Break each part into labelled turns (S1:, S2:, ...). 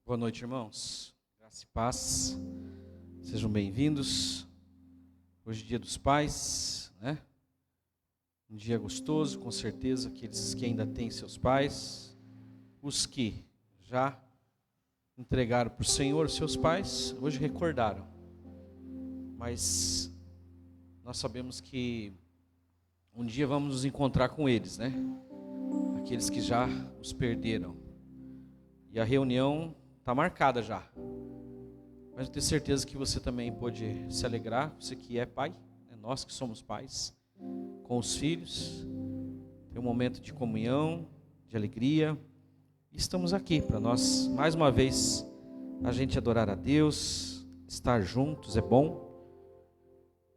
S1: Boa noite, irmãos. Graça e paz. Sejam bem-vindos. Hoje é dia dos pais, né? Um dia gostoso, com certeza, aqueles que ainda têm seus pais, os que já entregaram para o Senhor seus pais, hoje recordaram. Mas nós sabemos que um dia vamos nos encontrar com eles, né? Aqueles que já os perderam. E a reunião está marcada já. Mas eu tenho certeza que você também pode se alegrar, você que é pai, é nós que somos pais, com os filhos, ter um momento de comunhão, de alegria. E estamos aqui para nós, mais uma vez, a gente adorar a Deus, estar juntos é bom,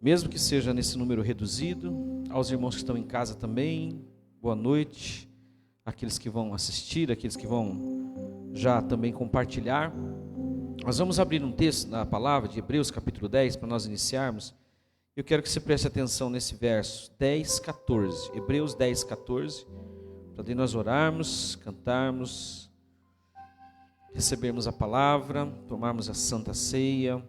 S1: mesmo que seja nesse número reduzido. Aos irmãos que estão em casa também, boa noite, aqueles que vão assistir, aqueles que vão já também compartilhar. Nós vamos abrir um texto na palavra de Hebreus capítulo 10 para nós iniciarmos. Eu quero que você preste atenção nesse verso 10, 14, Hebreus 10, 14, para daí nós orarmos, cantarmos, recebermos a palavra, tomarmos a santa ceia,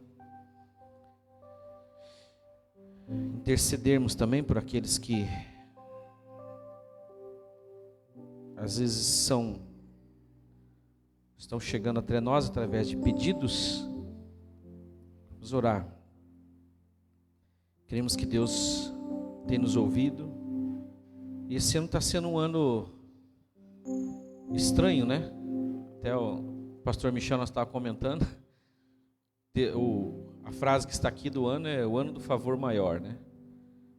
S1: intercedermos também por aqueles que às vezes estão chegando até nós através de pedidos. Vamos orar. Queremos que Deus tenha nos ouvido. E esse ano está sendo um ano estranho, né? Até o pastor Michel nós estava comentando. A frase que está aqui do ano é o ano do favor maior, né?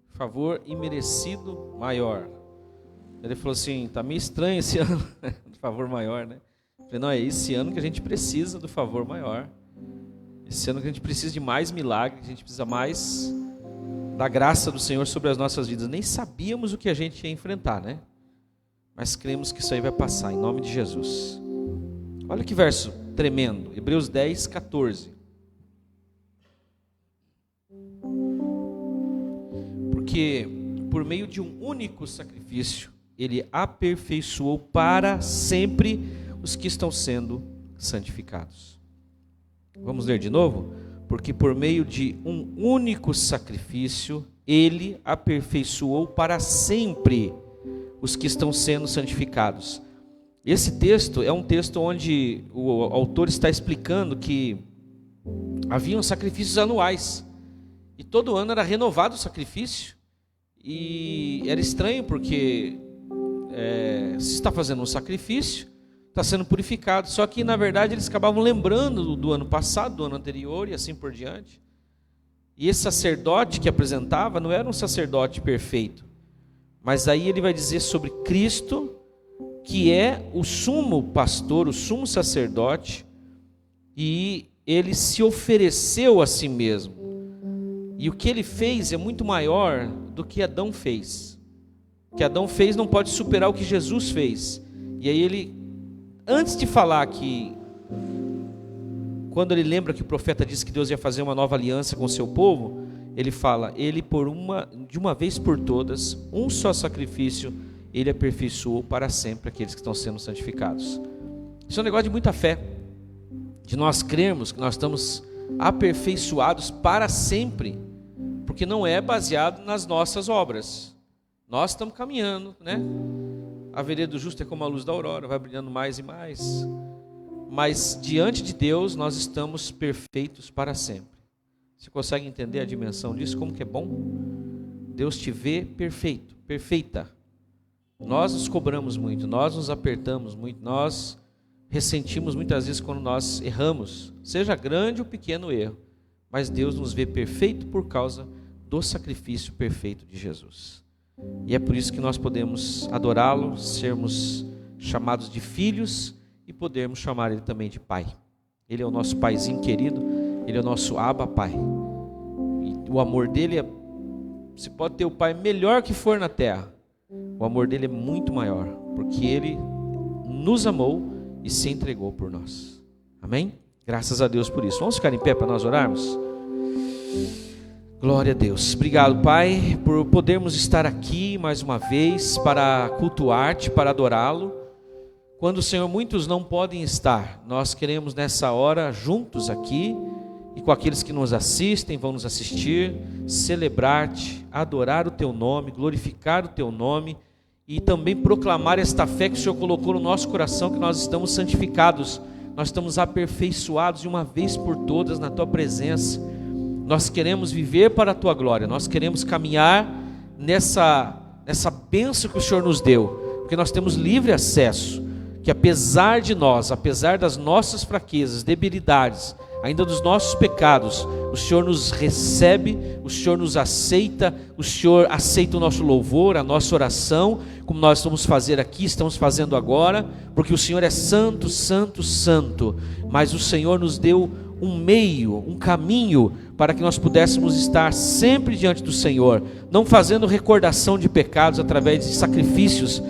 S1: Favor imerecido maior. Ele falou assim, está meio estranho esse ano do favor maior, né? Eu falei, não, é esse ano que a gente precisa do favor maior. Esse ano que a gente precisa de mais milagres, a gente precisa mais da graça do Senhor sobre as nossas vidas. Nem sabíamos o que a gente ia enfrentar, né? Mas cremos que isso aí vai passar, em nome de Jesus. Olha que verso tremendo, Hebreus 10, 14. Porque por meio de um único sacrifício, Ele aperfeiçoou para sempre os que estão sendo santificados. Vamos ler de novo? Porque por meio de um único sacrifício, Ele aperfeiçoou para sempre os que estão sendo santificados. Esse texto é um texto onde o autor está explicando que haviam sacrifícios anuais, e todo ano era renovado o sacrifício, e era estranho porque se está fazendo um sacrifício, está sendo purificado, só que na verdade eles acabavam lembrando do ano passado, do ano anterior e assim por diante. E esse sacerdote que apresentava não era um sacerdote perfeito, mas aí ele vai dizer sobre Cristo, que é o sumo pastor, o sumo sacerdote, e ele se ofereceu a si mesmo, e o que ele fez é muito maior do que Adão fez. O que Adão fez não pode superar o que Jesus fez. E aí ele, antes de falar que, quando ele lembra que o profeta disse que Deus ia fazer uma nova aliança com o seu povo, ele fala, ele de uma vez por todas, um só sacrifício, ele aperfeiçoou para sempre aqueles que estão sendo santificados. Isso é um negócio de muita fé, de nós crermos que nós estamos aperfeiçoados para sempre, porque não é baseado nas nossas obras. Nós estamos caminhando, né? A vereda do justo é como a luz da aurora, vai brilhando mais e mais. Mas diante de Deus nós estamos perfeitos para sempre. Você consegue entender a dimensão disso? Como que é bom? Deus te vê perfeito, perfeita. Nós nos cobramos muito, nós nos apertamos muito, nós ressentimos muitas vezes quando nós erramos, seja grande ou pequeno erro. Mas Deus nos vê perfeito por causa do sacrifício perfeito de Jesus. E é por isso que nós podemos adorá-lo, sermos chamados de filhos e podermos chamar Ele também de Pai. Ele é o nosso Paizinho querido, Ele é o nosso Abba Pai. E o amor dele você pode ter o Pai melhor que for na terra, o amor dele é muito maior, porque Ele nos amou e se entregou por nós. Amém? Graças a Deus por isso. Vamos ficar em pé para nós orarmos? Glória a Deus. Obrigado, Pai, por podermos estar aqui mais uma vez para cultuar-te, para adorá-lo. Quando, Senhor, muitos não podem estar, nós queremos nessa hora, juntos aqui, e com aqueles que nos assistem, vão nos assistir, celebrar-te, adorar o Teu nome, glorificar o Teu nome, e também proclamar esta fé que o Senhor colocou no nosso coração, que nós estamos santificados, nós estamos aperfeiçoados de uma vez por todas na Tua presença. Nós queremos viver para a Tua glória, nós queremos caminhar nessa bênção que o Senhor nos deu, porque nós temos livre acesso, que apesar de nós, apesar das nossas fraquezas, debilidades, ainda dos nossos pecados, o Senhor nos recebe, o Senhor nos aceita, o Senhor aceita o nosso louvor, a nossa oração, como nós vamos fazer aqui, estamos fazendo agora, porque o Senhor é santo, santo, santo, mas o Senhor nos deu um meio, um caminho para que nós pudéssemos estar sempre diante do Senhor, não fazendo recordação de pecados através de sacrifícios,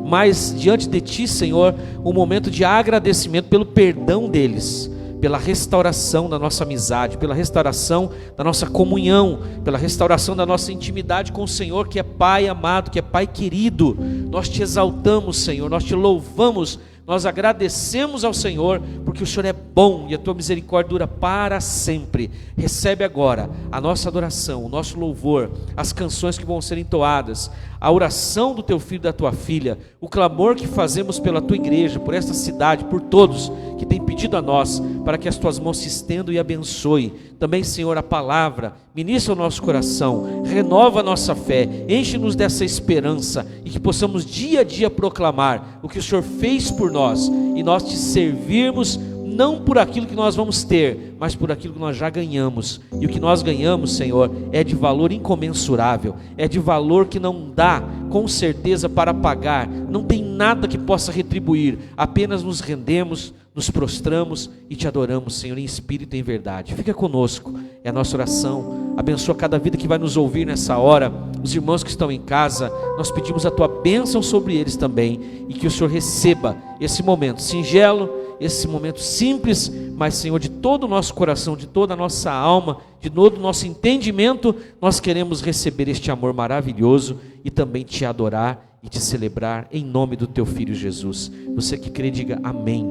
S1: mas diante de Ti, Senhor, um momento de agradecimento pelo perdão deles, pela restauração da nossa amizade, pela restauração da nossa comunhão, pela restauração da nossa intimidade com o Senhor, que é Pai amado, que é Pai querido. Nós Te exaltamos, Senhor, nós Te louvamos, nós agradecemos ao Senhor, porque o Senhor é bom e a Tua misericórdia dura para sempre. Recebe agora a nossa adoração, o nosso louvor, as canções que vão ser entoadas, a oração do Teu filho e da Tua filha, o clamor que fazemos pela Tua igreja, por esta cidade, por todos que têm pedido a nós, para que as Tuas mãos se estendam e abençoem. Também, Senhor, a palavra, ministra o nosso coração, renova a nossa fé, enche-nos dessa esperança e que possamos dia a dia proclamar o que o Senhor fez por nós e nós Te servirmos, não por aquilo que nós vamos ter, mas por aquilo que nós já ganhamos. E o que nós ganhamos, Senhor, é de valor incomensurável, é de valor que não dá com certeza para pagar, não tem nada que possa retribuir, apenas nos rendemos, nos prostramos e Te adoramos, Senhor, em espírito e em verdade. Fica conosco, é a nossa oração. Abençoa cada vida que vai nos ouvir nessa hora, os irmãos que estão em casa, nós pedimos a Tua bênção sobre eles também, e que o Senhor receba esse momento singelo, esse momento simples, mas, Senhor, de todo o nosso coração, de toda a nossa alma, de todo o nosso entendimento, nós queremos receber este amor maravilhoso e também Te adorar e Te celebrar em nome do Teu Filho Jesus. Você que crê, diga amém.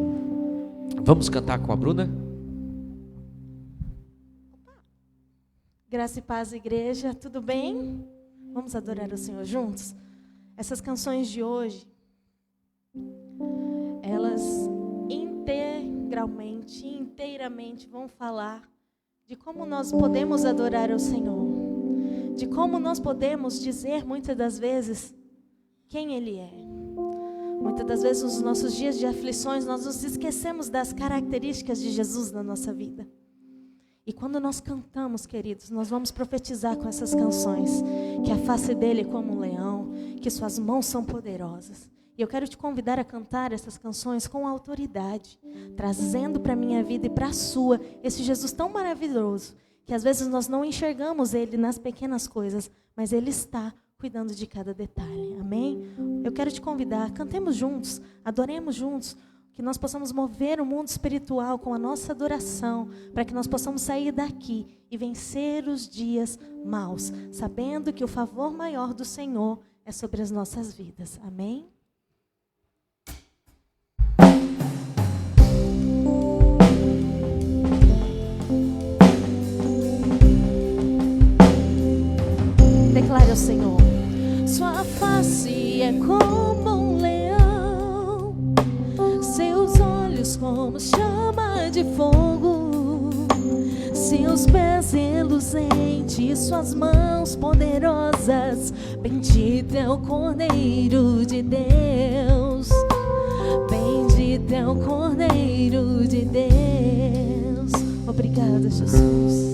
S1: Vamos cantar com a Bruna?
S2: Graça e paz, igreja, tudo bem? Vamos adorar o Senhor juntos? Essas canções de hoje, elas inteiramente vão falar de como nós podemos adorar o Senhor, de como nós podemos dizer muitas das vezes quem Ele é. Muitas das vezes nos nossos dias de aflições nós nos esquecemos das características de Jesus na nossa vida. E quando nós cantamos, queridos, nós vamos profetizar com essas canções que a face dele é como um leão, que suas mãos são poderosas. E eu quero te convidar a cantar essas canções com autoridade, trazendo para a minha vida e para a sua esse Jesus tão maravilhoso, que às vezes nós não enxergamos Ele nas pequenas coisas, mas Ele está cuidando de cada detalhe, amém? Eu quero te convidar, cantemos juntos, adoremos juntos, que nós possamos mover o mundo espiritual com a nossa adoração, para que nós possamos sair daqui e vencer os dias maus, sabendo que o favor maior do Senhor é sobre as nossas vidas, amém? Declare ao Senhor: sua face é como um leão, seus olhos como chama de fogo, seus pés reluzentes, suas mãos poderosas. Bendito é o Cordeiro de Deus, bendito é o Cordeiro de Deus. Obrigada, Jesus.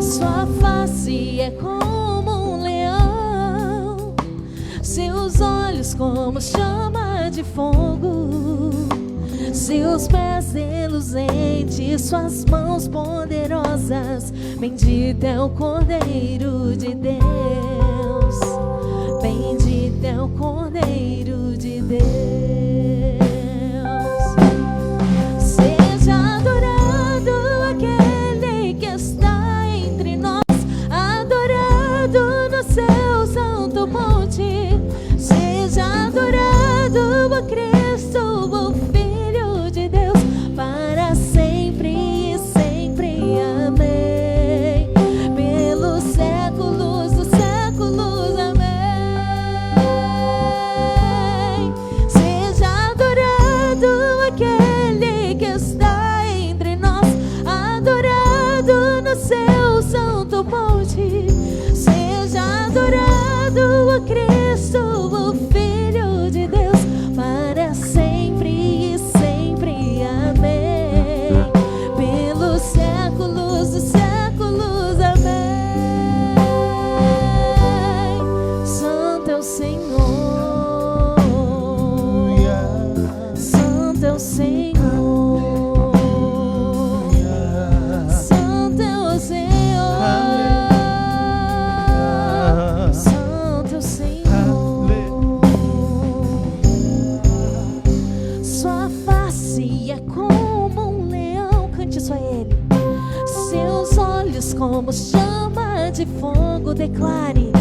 S2: Sua face é como um leão, seus olhos como chama de fogo, seus pés reluzentes, suas mãos poderosas. Bendito é o Cordeiro de Deus, bendito é o Cordeiro de Deus. Seja adorado aquele que está entre nós, é como um leão, cante isso a Ele. Seus olhos como chama de fogo, declare.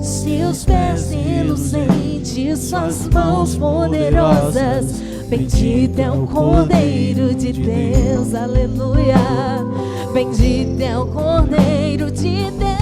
S2: Seus pés reluzentes, suas mãos poderosas. Bendito é o Cordeiro de Deus, aleluia. Bendito é o Cordeiro de Deus.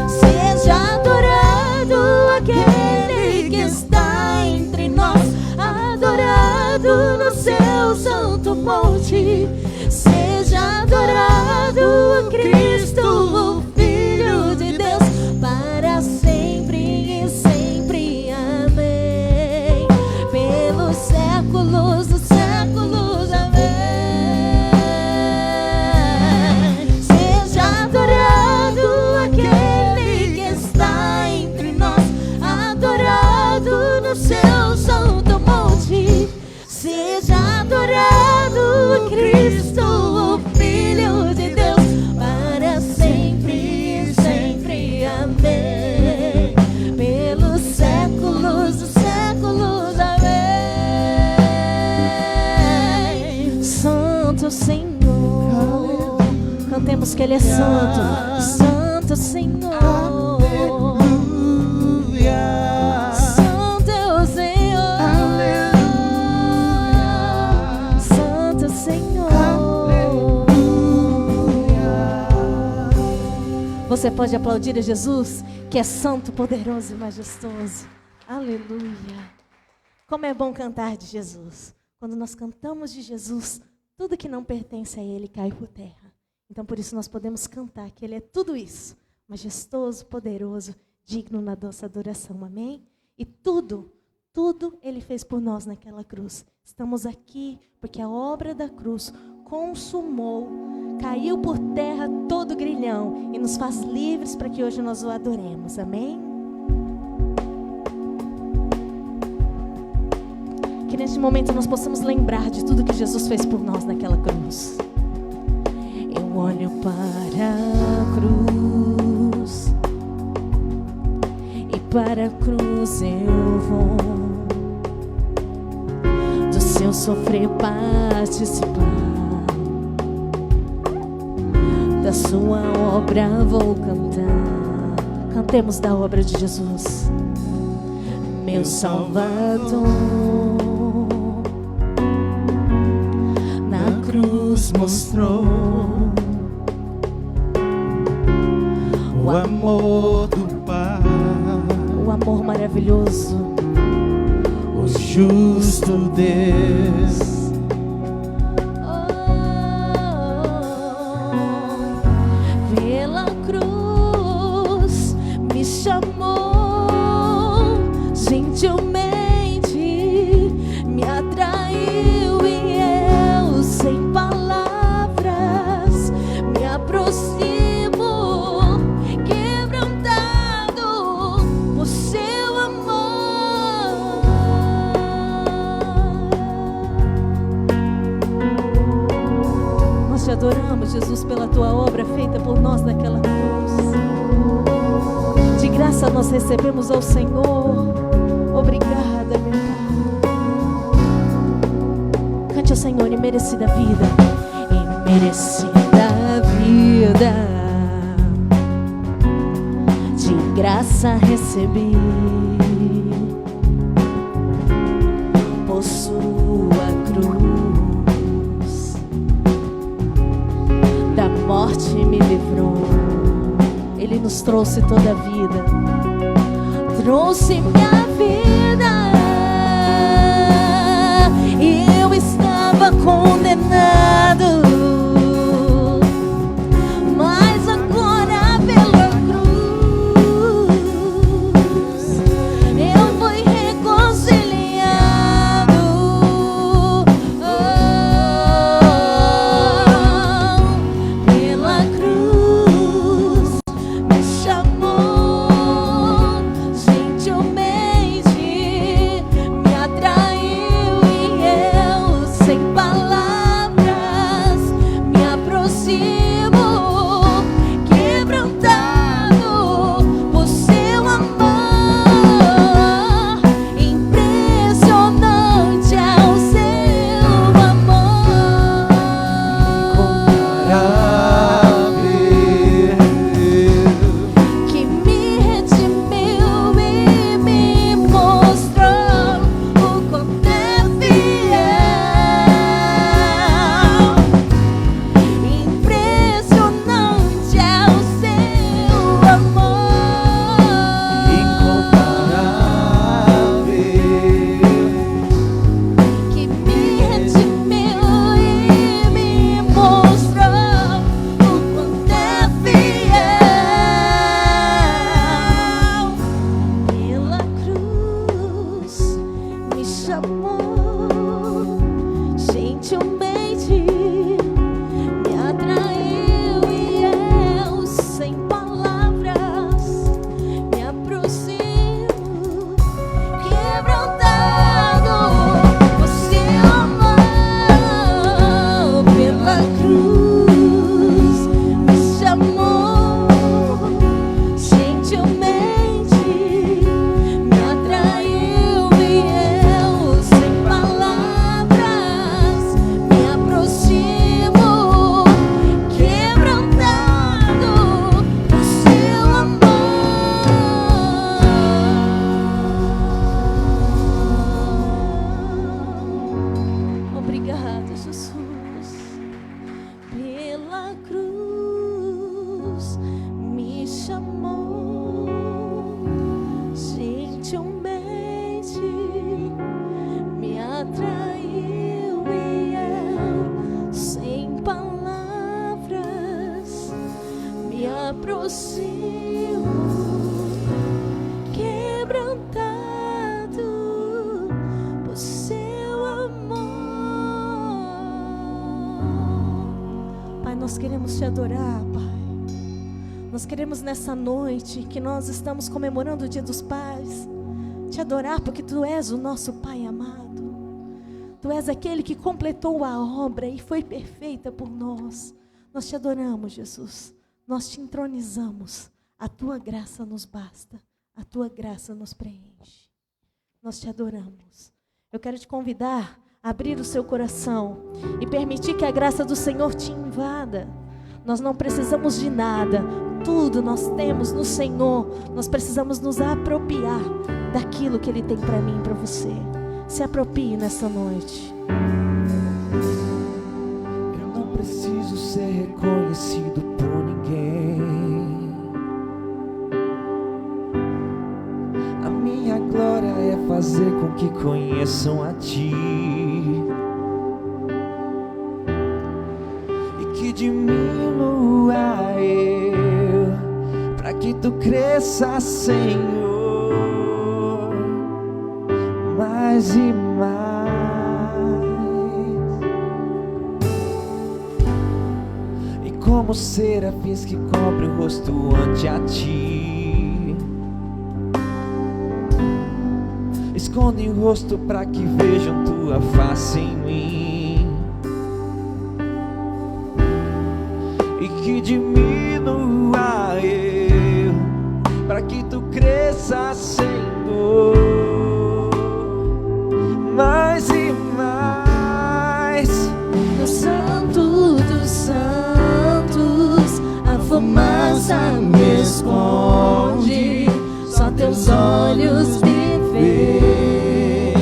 S2: Seja adorado aquele que está entre nós, adorado no seu santo monte. Seja adorado a Cristo, o Filho de Deus, para sempre e sempre. Amém. Pelos séculos dos séculos. Amém. Seja adorado aquele que está entre nós, adorado no seu santo monte. Seja adorado Cristo, o Filho de Deus, para sempre e sempre. Amém. Pelos séculos dos séculos. Amém. Santo Senhor, cantemos que Ele é santo. Santo Senhor, Santo é o Senhor. Santo Senhor. Você pode aplaudir a Jesus, que é santo, poderoso e majestoso. Aleluia. Como é bom cantar de Jesus. Quando nós cantamos de Jesus, tudo que não pertence a Ele cai por terra. Então por isso nós podemos cantar que Ele é tudo isso, majestoso, poderoso, digno na nossa adoração. Amém? E tudo Ele fez por nós naquela cruz. Estamos aqui porque a obra da cruz consumou, caiu por terra todo o grilhão e nos faz livres para que hoje nós o adoremos. Amém? Que neste momento nós possamos lembrar de tudo que Jesus fez por nós naquela cruz. Eu olho para a cruz e para a cruz eu vou do seu sofrer participar, da sua obra vou cantar. Cantemos da obra de Jesus. Meu Salvador na cruz mostrou
S3: o amor do Pai,
S2: o amor maravilhoso,
S3: o justo Deus.
S2: Pela cruz me chamou, gentilmente me atraiu e eu sem palavras me aproximo, quebrantado por seu amor. Nós te adoramos, Jesus, pela tua obra feita por nós naquela cruz. De graça nós recebemos ao Senhor. Obrigada, meu Pai. Cante ao Senhor, imerecida vida. Imerecida vida, de graça recebi por sua cruz, da morte me livrou. Ele nos trouxe toda a vida, trouxe minha vida. Eu estava condenado, mas agora pela cruz eu fui reconciliado. Pela cruz me chamou, gentilmente me atraiu e eu sem palavras queremos te adorar, Pai. Nós queremos nessa noite que nós estamos comemorando o Dia dos Pais, te adorar porque Tu és o nosso Pai amado. Tu és aquele que completou a obra e foi perfeita por nós. Nós te adoramos, Jesus. Nós te entronizamos. A Tua graça nos basta. A Tua graça nos preenche. Nós te adoramos. Eu quero te convidar a abrir o seu coração e permitir que a graça do Senhor te invada. Nós não precisamos de nada. Tudo nós temos no Senhor. Nós precisamos nos apropriar daquilo que Ele tem para mim e para você. Se aproprie nessa noite.
S3: Eu não preciso ser reconhecido por ninguém. A minha glória é fazer com que conheçam a Ti e que diminua eu, para que Tu cresça, Senhor, mais e mais. E como serafins que cobre o rosto ante a Ti, escondem o rosto para que vejam Tua face em mim, e que diminua eu, para que Tu cresça, Senhor, mais e mais.
S2: No Santo dos Santos, a fumaça me esconde, só Teus olhos me veem.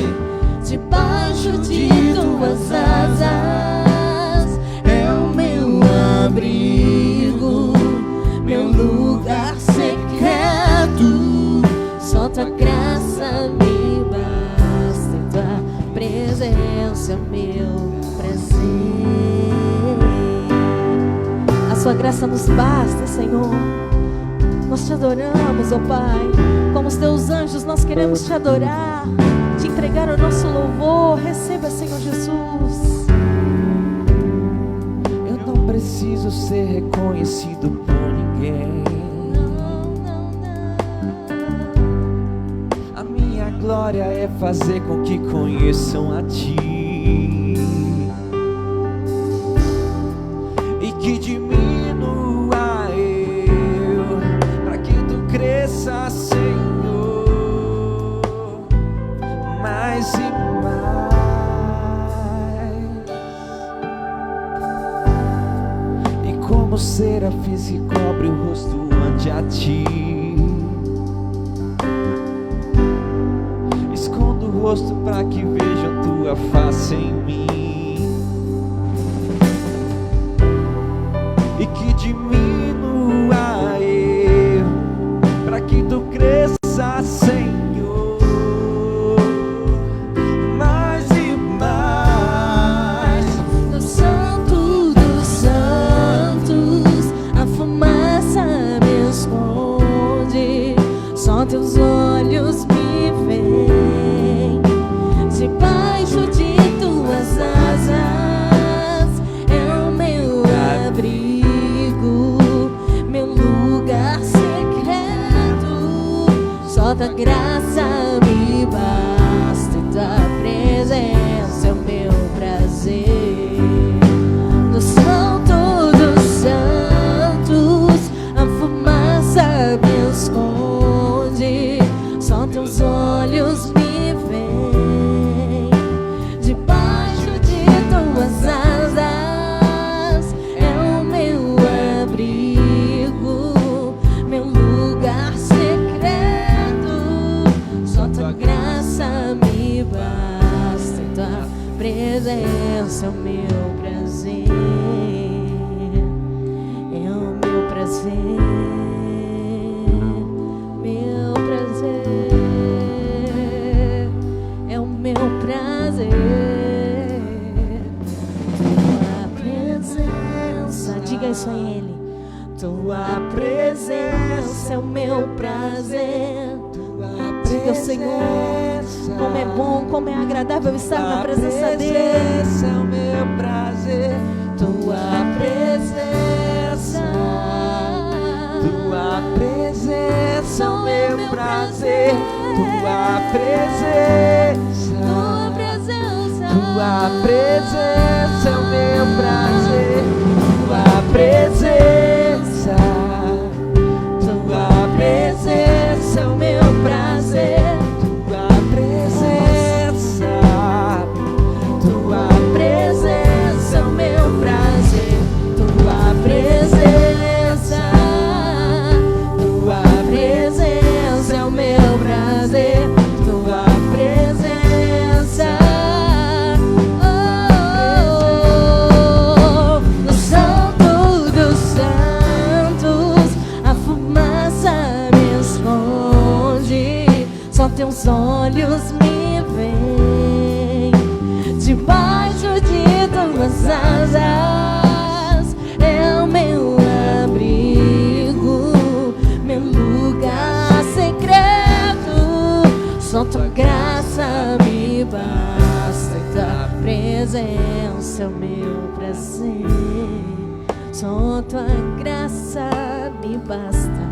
S2: Debaixo de Tuas asas é o meu abrigo, meu lugar secreto. Só Tua graça me basta, Tua presença, meu prazer. A Sua graça nos basta, Senhor. Nós te adoramos, ó Pai. Como os Teus anjos, nós queremos te adorar, te entregar o nosso louvor. Receba, Senhor Jesus.
S3: Eu não preciso ser reconhecido por ninguém. A minha glória é fazer com que conheçam a Ti e que diminua eu, para que Tu cresça, Senhor, mais e mais. E como serafins que cobre o rosto ante a Ti, escondo o rosto para que vejam Tua face em mim, e que diminua eu, para que Tu cresça, Senhor, mais e mais.
S2: No Santo dos Santos, a fumaça me esconde, só Teus olhos me veem. Debaixo de Tuas asas é o meu abrigo, meu lugar secreto. Só Tua graça me basta, Tua presença é o meu prazer. No Santo dos Santos, a fumaça me esconde, só Teus olhos me veem. Debaixo de Tuas asas é o meu abrigo, meu lugar secreto. Só Tua graça me basta, Tua presença é o meu prazer. É o meu prazer, meu prazer, é o meu prazer. Tua presença, diga isso a Ele. Tua presença é o meu prazer. Diga ao Senhor, como é bom, como é agradável estar na presença dEle.
S3: É o meu prazer.
S2: tua presença,
S3: tua presença é o meu prazer, tua presença, tua presença é o meu prazer, tua presença, tua presença é o meu prazer, tua presença, tua presença é o meu prazer, tua presença, tua presença é o meu prazer, tua presença. No Santo dos Santos, a fumaça me esconde, só teus olhos me veem, debaixo de tuas asas é o meu abrigo, meu lugar secreto, só tua graça me basta, e tua presença é o meu prazer, só tua graça me basta,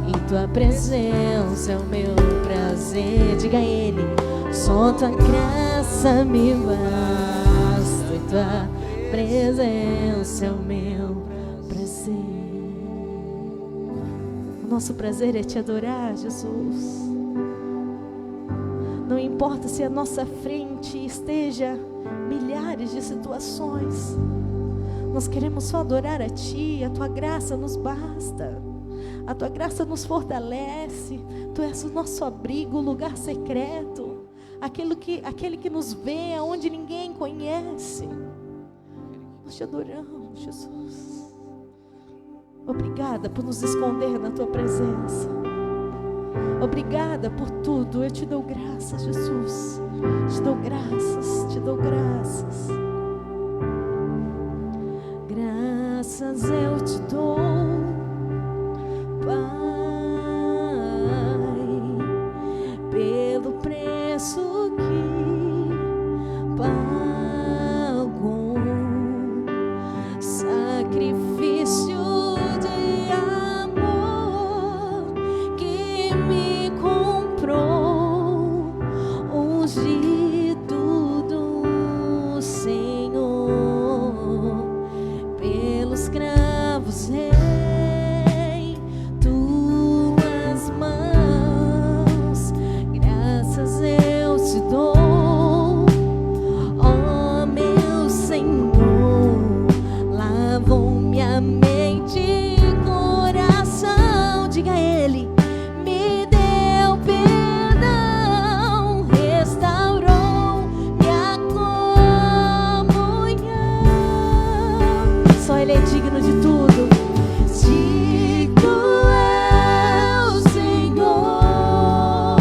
S3: e tua presença é o meu prazer. Diga a Ele: só tua graça me basta, e tua presença é o meu prazer. O nosso prazer é te adorar, Jesus. Não importa se à nossa frente esteja milhares de situações, nós queremos só adorar a Ti. A Tua graça nos basta, a Tua graça nos fortalece. Tu és o nosso abrigo, o lugar secreto, aquele que nos vê aonde ninguém conhece. Nós te adoramos, Jesus. Obrigada por nos esconder na Tua presença. Obrigada por tudo. Eu te dou graças, Jesus. Te dou graças, te dou graças. Graças eu te dou, Pai, pelo preço que pagou, sacrifício de amor que me comprou, ungido do Senhor, pelos cravos em tuas mãos. Graças eu te dou, ó meu Senhor, lavou minha mente e coração. Diga a Ele: me deu perdão, restaurou minha comunhão. Só Ele é digno de tudo. Digno é o Senhor,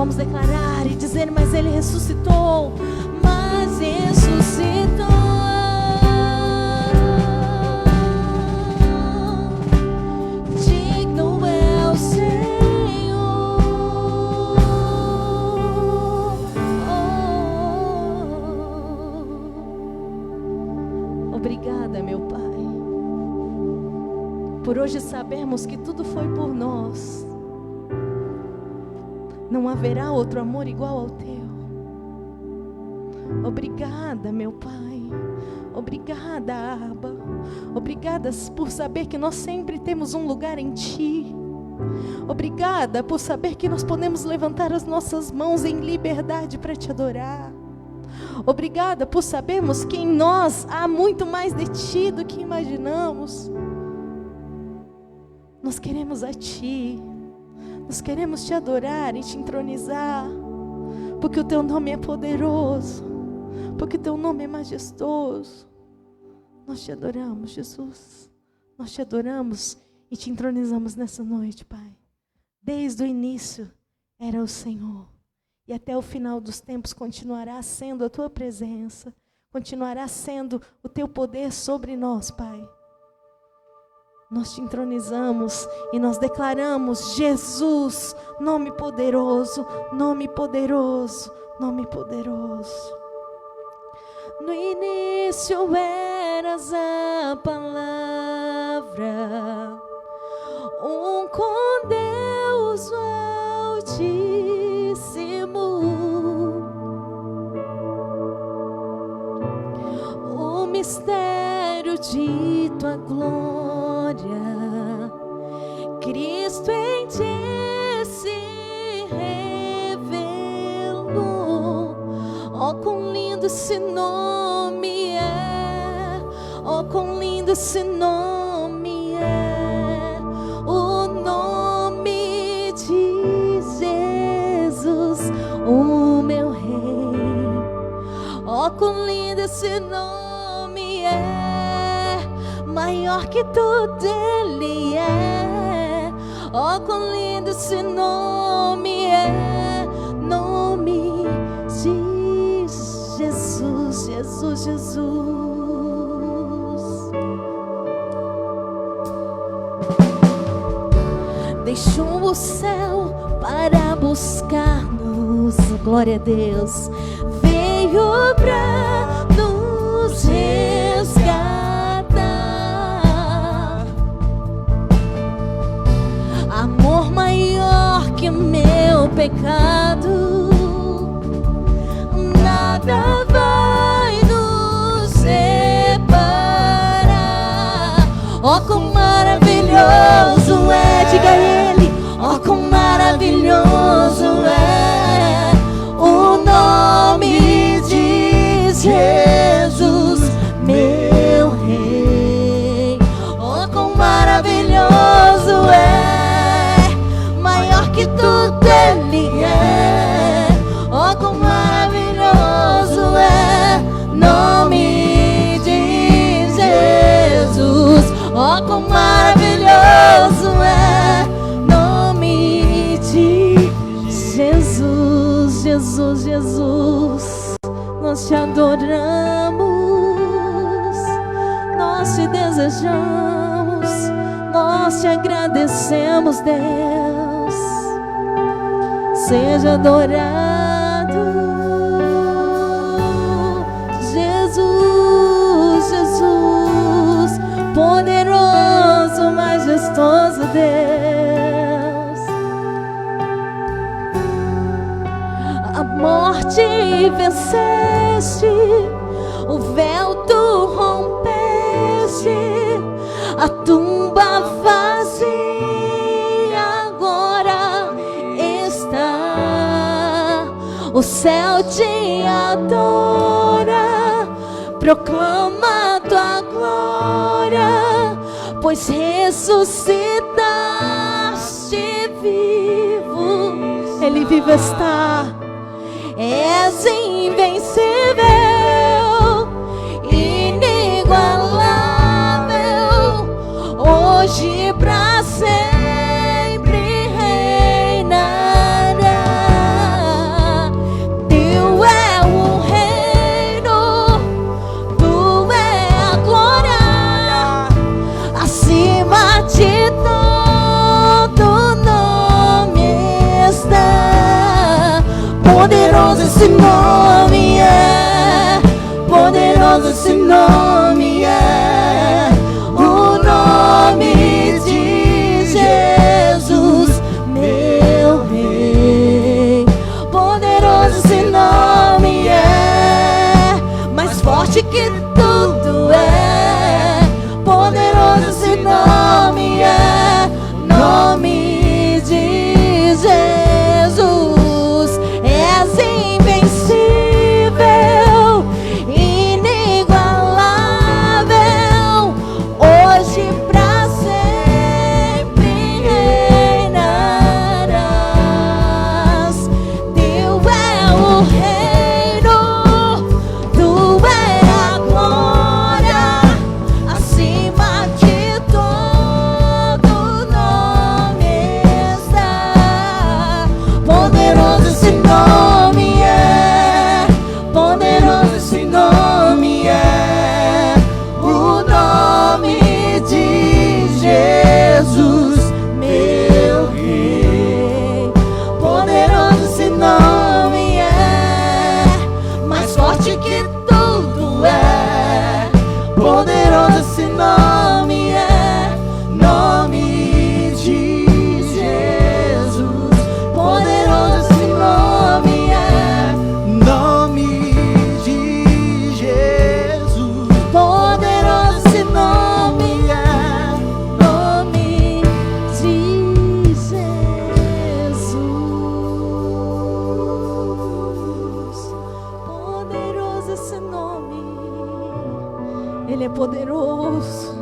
S2: Vamos declarar e dizer: mas Ele ressuscitou, mas ressuscitou. Digno é o Senhor. Obrigada, meu Pai, por hoje sabermos que tudo foi por nós. Não haverá outro amor igual ao Teu. Obrigada, meu Pai. Obrigada, Abba. Obrigada por saber que nós sempre temos um lugar em Ti. Obrigada por saber que nós podemos levantar as nossas mãos em liberdade para Te adorar. Obrigada por sabermos que em nós há muito mais de Ti do que imaginamos. Nós queremos a Ti. Nós queremos Te adorar e Te entronizar, porque o Teu nome é poderoso, porque o Teu nome é majestoso. Nós Te adoramos, Jesus. Nós Te adoramos e Te entronizamos nessa noite, Pai. Desde o início era o Senhor, e até o final dos tempos continuará sendo a Tua presença, continuará sendo o Teu poder sobre nós, Pai. Nós Te entronizamos e nós declaramos: Jesus, nome poderoso, nome poderoso, nome poderoso. No início eras a palavra, com Deus Altíssimo. O mistério de Tua glória, Cristo em Ti se revelou. Oh, quão lindo esse nome é! Oh, quão lindo esse nome é! O nome de Jesus, o meu Rei. Oh, quão lindo esse nome é! Maior que tudo Ele é. Oh, quão lindo esse nome é. Nome de Jesus, Jesus, Jesus. Deixou o céu para buscar-nos. Glória a Deus. Veio para nos resgatar. Amor maior que meu pecado, nada vai nos separar. Oh, quão maravilhoso é, diga Ele. Oh, quão maravilhoso é o nome de Jesus, meu Rei. Oh, quão maravilhoso é, maior que tudo Ele é. Oh, quão maravilhoso é, nome de Jesus. Oh, quão maravilhoso é, nome de Jesus, Jesus, Jesus. Nós Te adoramos, nós Te desejamos, nós Te agradecemos, Deus. Seja adorado, Jesus, Jesus, poderoso, majestoso Deus. A morte venceste, o véu Tu rompeste, a tumba vazia agora está. O céu Te adora, proclama Tua glória, pois ressuscitaste vivo. Ele vivo está. És invencível, inigualável, hoje pra sempre reinarás.
S3: Poderoso esse nome é, poderoso esse nome é, o nome de Jesus, meu Rei. Poderoso esse nome é, mais forte que tudo é. Poderoso esse nome é, nome de Jesus. És invencível, inigualável, hoje pra sempre reinarás. Teu é o reino, tu é a glória, acima de todo nome está. Poderoso esse nome é, poderoso esse nome é, o nome de Jesus, meu Rei. Poderoso esse nome é, mais forte que tudo é. Poderoso esse nome é, nome de Jesus. Poderoso esse nome é, nome de Jesus. Poderoso esse nome é, nome de Jesus. Poderoso esse nome, Ele é poderoso.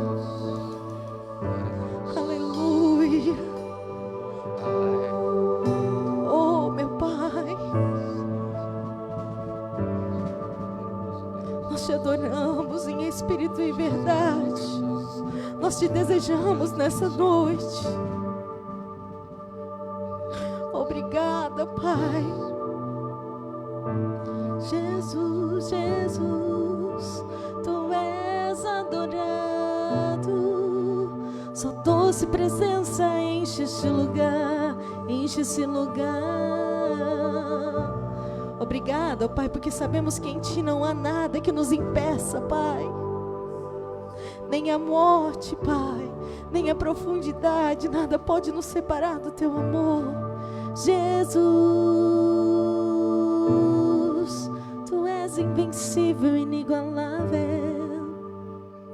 S3: Aleluia. Oh, meu Pai, nós te adoramos em espírito e verdade. Nós te desejamos nessa noite. Obrigada, Pai. Jesus, Jesus, tu és adorado. Sua doce presença enche este lugar, enche esse lugar. Obrigada, Pai, porque sabemos que em Ti não há nada que nos impeça, Pai. Nem a morte, Pai, nem a profundidade, nada pode nos separar do Teu amor. Jesus, Tu és invencível, inigualável.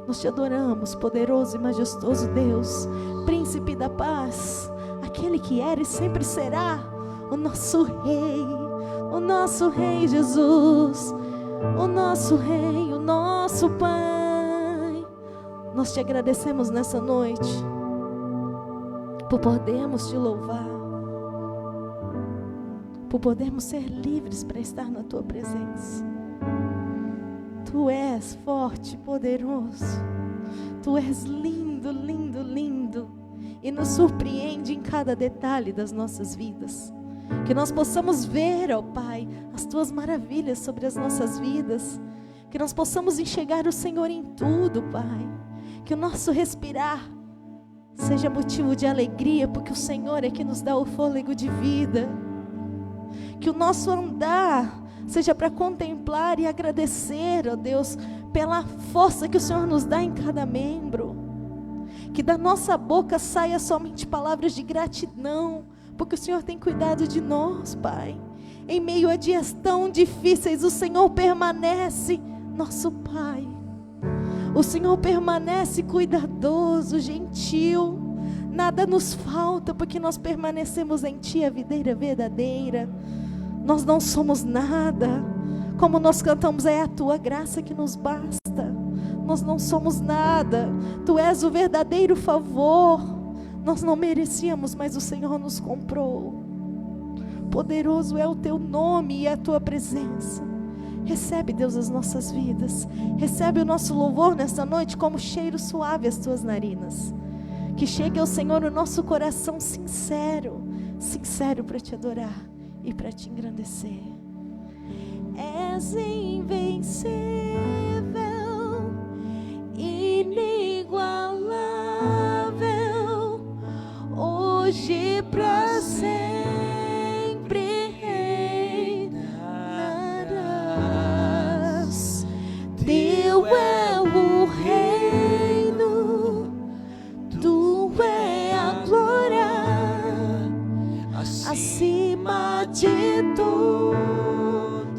S3: Nós te adoramos, poderoso e majestoso Deus, príncipe da paz, aquele que era e sempre será o nosso Rei Jesus, o nosso Rei, o nosso Pai. Nós te agradecemos nessa noite por podermos te louvar, por podermos ser livres para estar na Tua presença. Tu és forte, poderoso. Tu és lindo, lindo, lindo. E nos surpreende em cada detalhe das nossas vidas. Que nós possamos ver, ó Pai, as Tuas maravilhas sobre as nossas vidas. Que nós possamos enxergar o Senhor em tudo, Pai. Que o nosso respirar seja motivo de alegria, porque o Senhor é que nos dá o fôlego de vida. Que o nosso andar seja para contemplar e agradecer, ó Deus, pela força que o Senhor nos dá em cada membro. Que da nossa boca saia somente palavras de gratidão, porque o Senhor tem cuidado de nós, Pai. Em meio a dias tão difíceis, o Senhor permanece nosso Pai. O Senhor permanece cuidadoso, gentil. Nada nos falta, porque nós permanecemos em Ti, a videira verdadeira. Nós não somos nada. Como nós cantamos, é a Tua graça que nos basta. Nós não somos nada. Tu és o verdadeiro favor. Nós não merecíamos, mas o Senhor nos comprou. Poderoso é o Teu nome e a Tua presença. Recebe, Deus, as nossas vidas. Recebe o nosso louvor nesta noite como cheiro suave às Tuas narinas. Que chegue ao Senhor o nosso coração sincero, sincero para Te adorar e para Te engrandecer. És invencível, inigualável, hoje para sempre reinarás.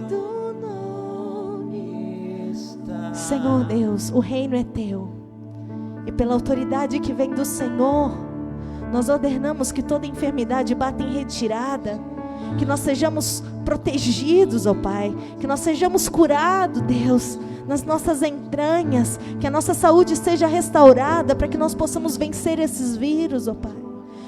S3: todo nome está. Senhor Deus, o reino é teu. E pela autoridade que vem do Senhor, nós ordenamos que toda enfermidade bata em retirada, que nós sejamos protegidos, ó Pai, que nós sejamos curados, Deus, nas nossas entranhas, que a nossa saúde seja restaurada, para que nós possamos vencer esses vírus, ó Pai.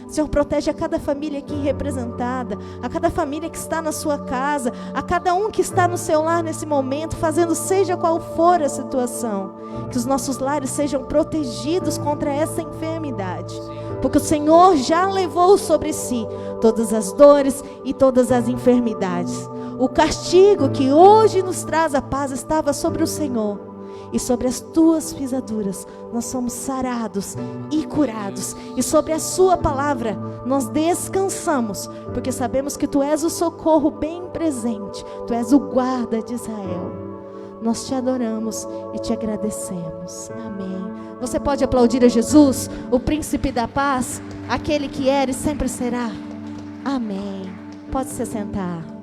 S3: Senhor, protege a cada família aqui representada, a cada família que está na sua casa, a cada um que está no seu lar nesse momento, fazendo seja qual for a situação, que os nossos lares sejam protegidos contra essa enfermidade, porque o Senhor já levou sobre si todas as dores e todas as enfermidades. O castigo que hoje nos traz a paz estava sobre o Senhor, e sobre as tuas pisaduras nós somos sarados e curados, e sobre a sua palavra nós descansamos, porque sabemos que tu és o socorro bem presente, tu és o guarda de Israel. Nós te adoramos e te agradecemos. Amém. Você pode aplaudir a Jesus, o príncipe da paz, aquele que era e sempre será. Amém. Pode se sentar.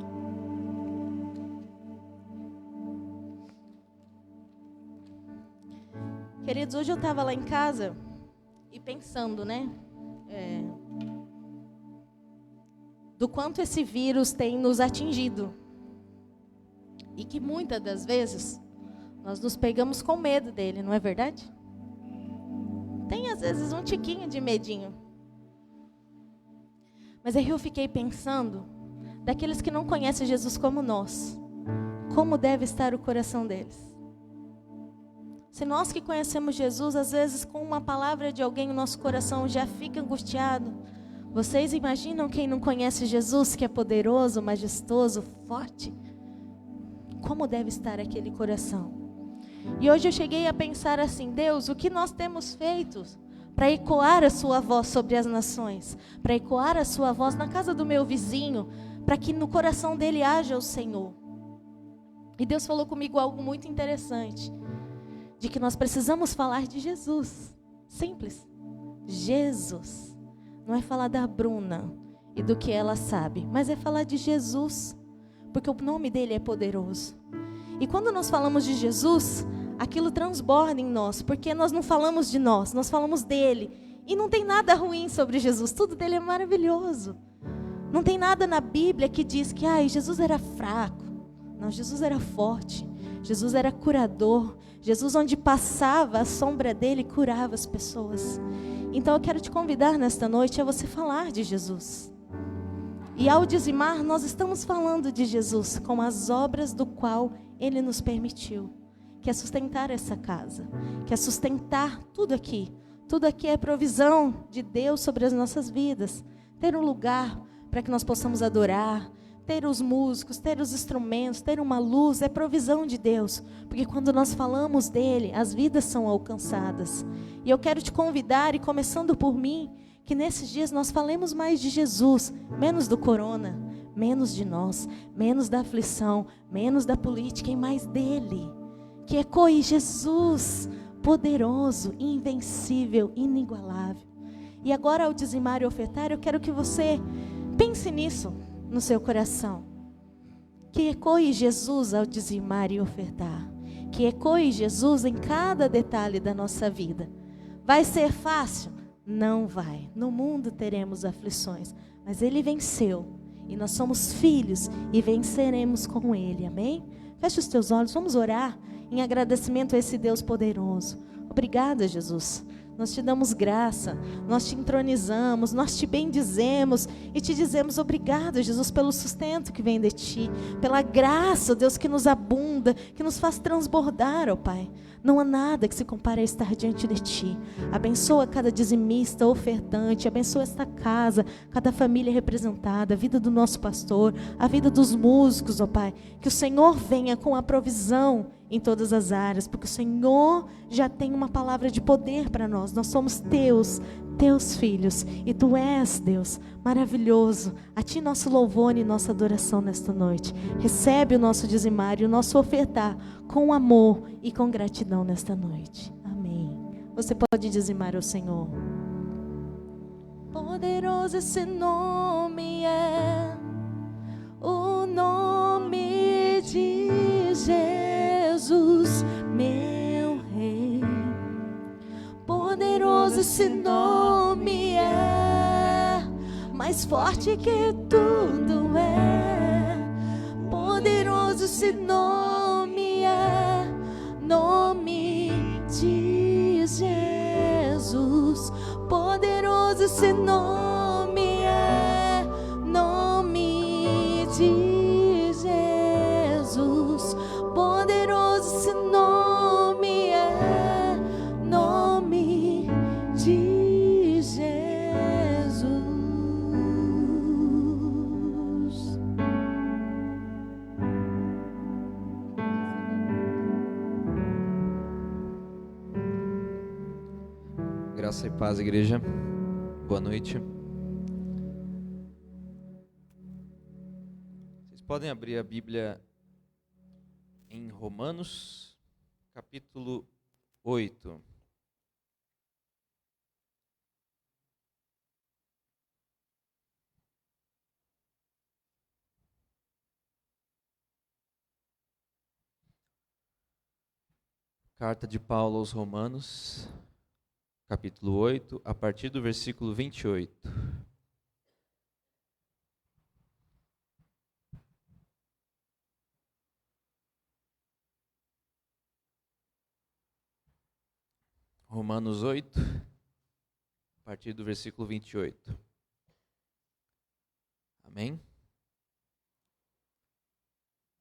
S3: Queridos, hoje eu estava lá em casa e pensando, do quanto esse vírus tem nos atingido. E que muitas das vezes nós nos pegamos com medo dele, não é verdade? Tem às vezes um tiquinho de medinho. Mas aí eu fiquei pensando daqueles que não conhecem Jesus como nós. Como deve estar o coração deles? Se nós que conhecemos Jesus, às vezes com uma palavra de alguém, o nosso coração já fica angustiado. Vocês imaginam quem não conhece Jesus, que é poderoso, majestoso, forte? Como deve estar aquele coração? E hoje eu cheguei a pensar assim: Deus, o que nós temos feito para ecoar a sua voz sobre as nações? Para ecoar a sua voz na casa do meu vizinho, para que no coração dele haja o Senhor. E Deus falou comigo algo muito interessante, de que nós precisamos falar de Jesus. Simples. Jesus. Não é falar da Bruna e do que ela sabe, mas é falar de Jesus, porque o nome dele é poderoso. E quando nós falamos de Jesus, aquilo transborda em nós, porque nós não falamos de nós falamos dele. E não tem nada ruim sobre Jesus, tudo dele é maravilhoso. Não tem nada na Bíblia que diz que Jesus era fraco. Não, Jesus era forte. Jesus era curador. Jesus, onde passava a sombra dele, curava as pessoas. Então eu quero te convidar nesta noite a você falar de Jesus. E ao dizimar, nós estamos falando de Jesus com as obras do qual ele nos permitiu, que é sustentar essa casa, que é sustentar tudo aqui. Tudo aqui é provisão de Deus sobre as nossas vidas. Ter um lugar para que nós possamos adorar, ter os músicos, ter os instrumentos, ter uma luz, é provisão de Deus. Porque quando nós falamos dele, as vidas são alcançadas. E eu quero te convidar, e começando por mim, que nesses dias nós falemos mais de Jesus, menos do corona, menos de nós, menos da aflição, menos da política e mais dele. Que ecoe Jesus, poderoso, invencível, inigualável. E agora, ao dizimar e ofertar, eu quero que você pense nisso no seu coração. Que ecoe Jesus ao dizimar e ofertar. Que ecoe Jesus em cada detalhe da nossa vida. Vai ser fácil? Não vai. No mundo teremos aflições, mas ele venceu. E nós somos filhos e venceremos com ele. Amém? Feche os teus olhos, vamos orar em agradecimento a esse Deus poderoso. Obrigada, Jesus. Nós te damos graça, nós te entronizamos, nós te bendizemos e te dizemos obrigado, Jesus, pelo sustento que vem de ti, pela graça, Deus, que nos abunda, que nos faz transbordar, ó Pai. Não há nada que se compare a estar diante de ti. Abençoa cada dizimista, ofertante, abençoa esta casa, cada família representada, a vida do nosso pastor, a vida dos músicos, ó Pai. Que o Senhor venha com a provisão em todas as áreas, porque o Senhor já tem uma palavra de poder para nós. Nós somos teus filhos, e tu és, Deus, maravilhoso. A ti nosso louvor e nossa adoração nesta noite. Recebe o nosso dizimar e o nosso ofertar com amor e com gratidão nesta noite. Amém. Você pode dizimar ao Senhor. Poderoso esse nome é, o nome esse nome é mais forte que tudo é. Poderoso esse nome é, nome de Jesus. Poderoso esse nome é, nome de Jesus. Poderoso esse nome é, nome de Jesus.
S1: Graça e paz, igreja. Boa noite. Vocês podem abrir a Bíblia em Romanos, capítulo 8. Carta de Paulo aos Romanos, capítulo 8, a partir do versículo 28. Romanos 8, a partir do versículo 28. Amém?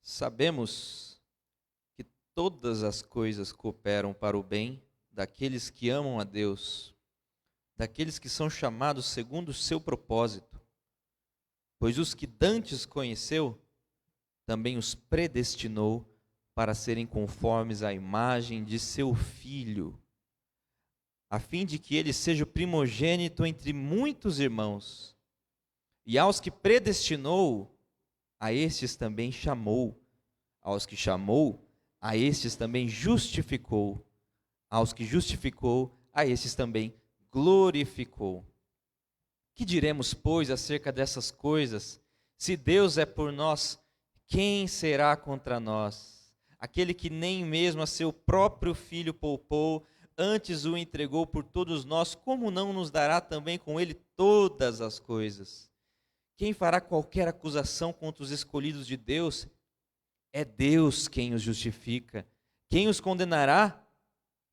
S1: Sabemos que todas as coisas cooperam para o bem daqueles que amam a Deus, daqueles que são chamados segundo o seu propósito. Pois os que dantes conheceu, também os predestinou para serem conformes à imagem de seu Filho, a fim de que ele seja o primogênito entre muitos irmãos. E aos que predestinou, a estes também chamou. Aos que chamou, a estes também justificou. Aos que justificou, a estes também glorificou. Que diremos, pois, acerca dessas coisas? Se Deus é por nós, quem será contra nós? Aquele que nem mesmo a seu próprio Filho poupou, antes o entregou por todos nós, como não nos dará também com ele todas as coisas? Quem fará qualquer acusação contra os escolhidos de Deus? É Deus quem os justifica. Quem os condenará?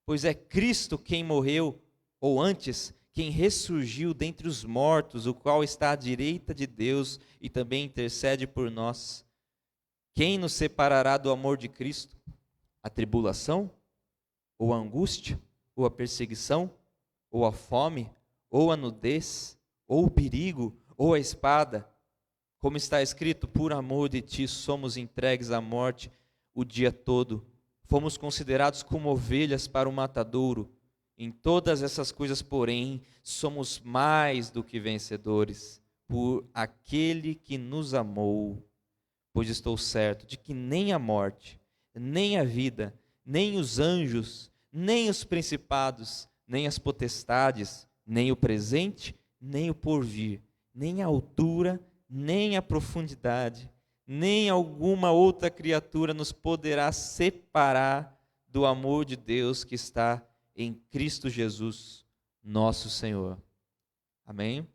S1: Pois é Cristo quem morreu, ou antes, quem ressurgiu dentre os mortos, o qual está à direita de Deus e também intercede por nós. Quem nos separará do amor de Cristo? A tribulação? Ou a angústia? Ou a perseguição? Ou a fome? Ou a nudez? Ou o perigo? Ou a espada? Como está escrito, por amor de ti somos entregues à morte o dia todo. Fomos considerados como ovelhas para o matadouro. Em todas essas coisas, porém, somos mais do que vencedores, por aquele que nos amou. Pois estou certo de que nem a morte, nem a vida, nem os anjos, nem os principados, nem as potestades, nem o presente, nem o porvir, nem a altura, nem a profundidade, nem alguma outra criatura nos poderá separar do amor de Deus que está em Cristo Jesus, nosso Senhor. Amém?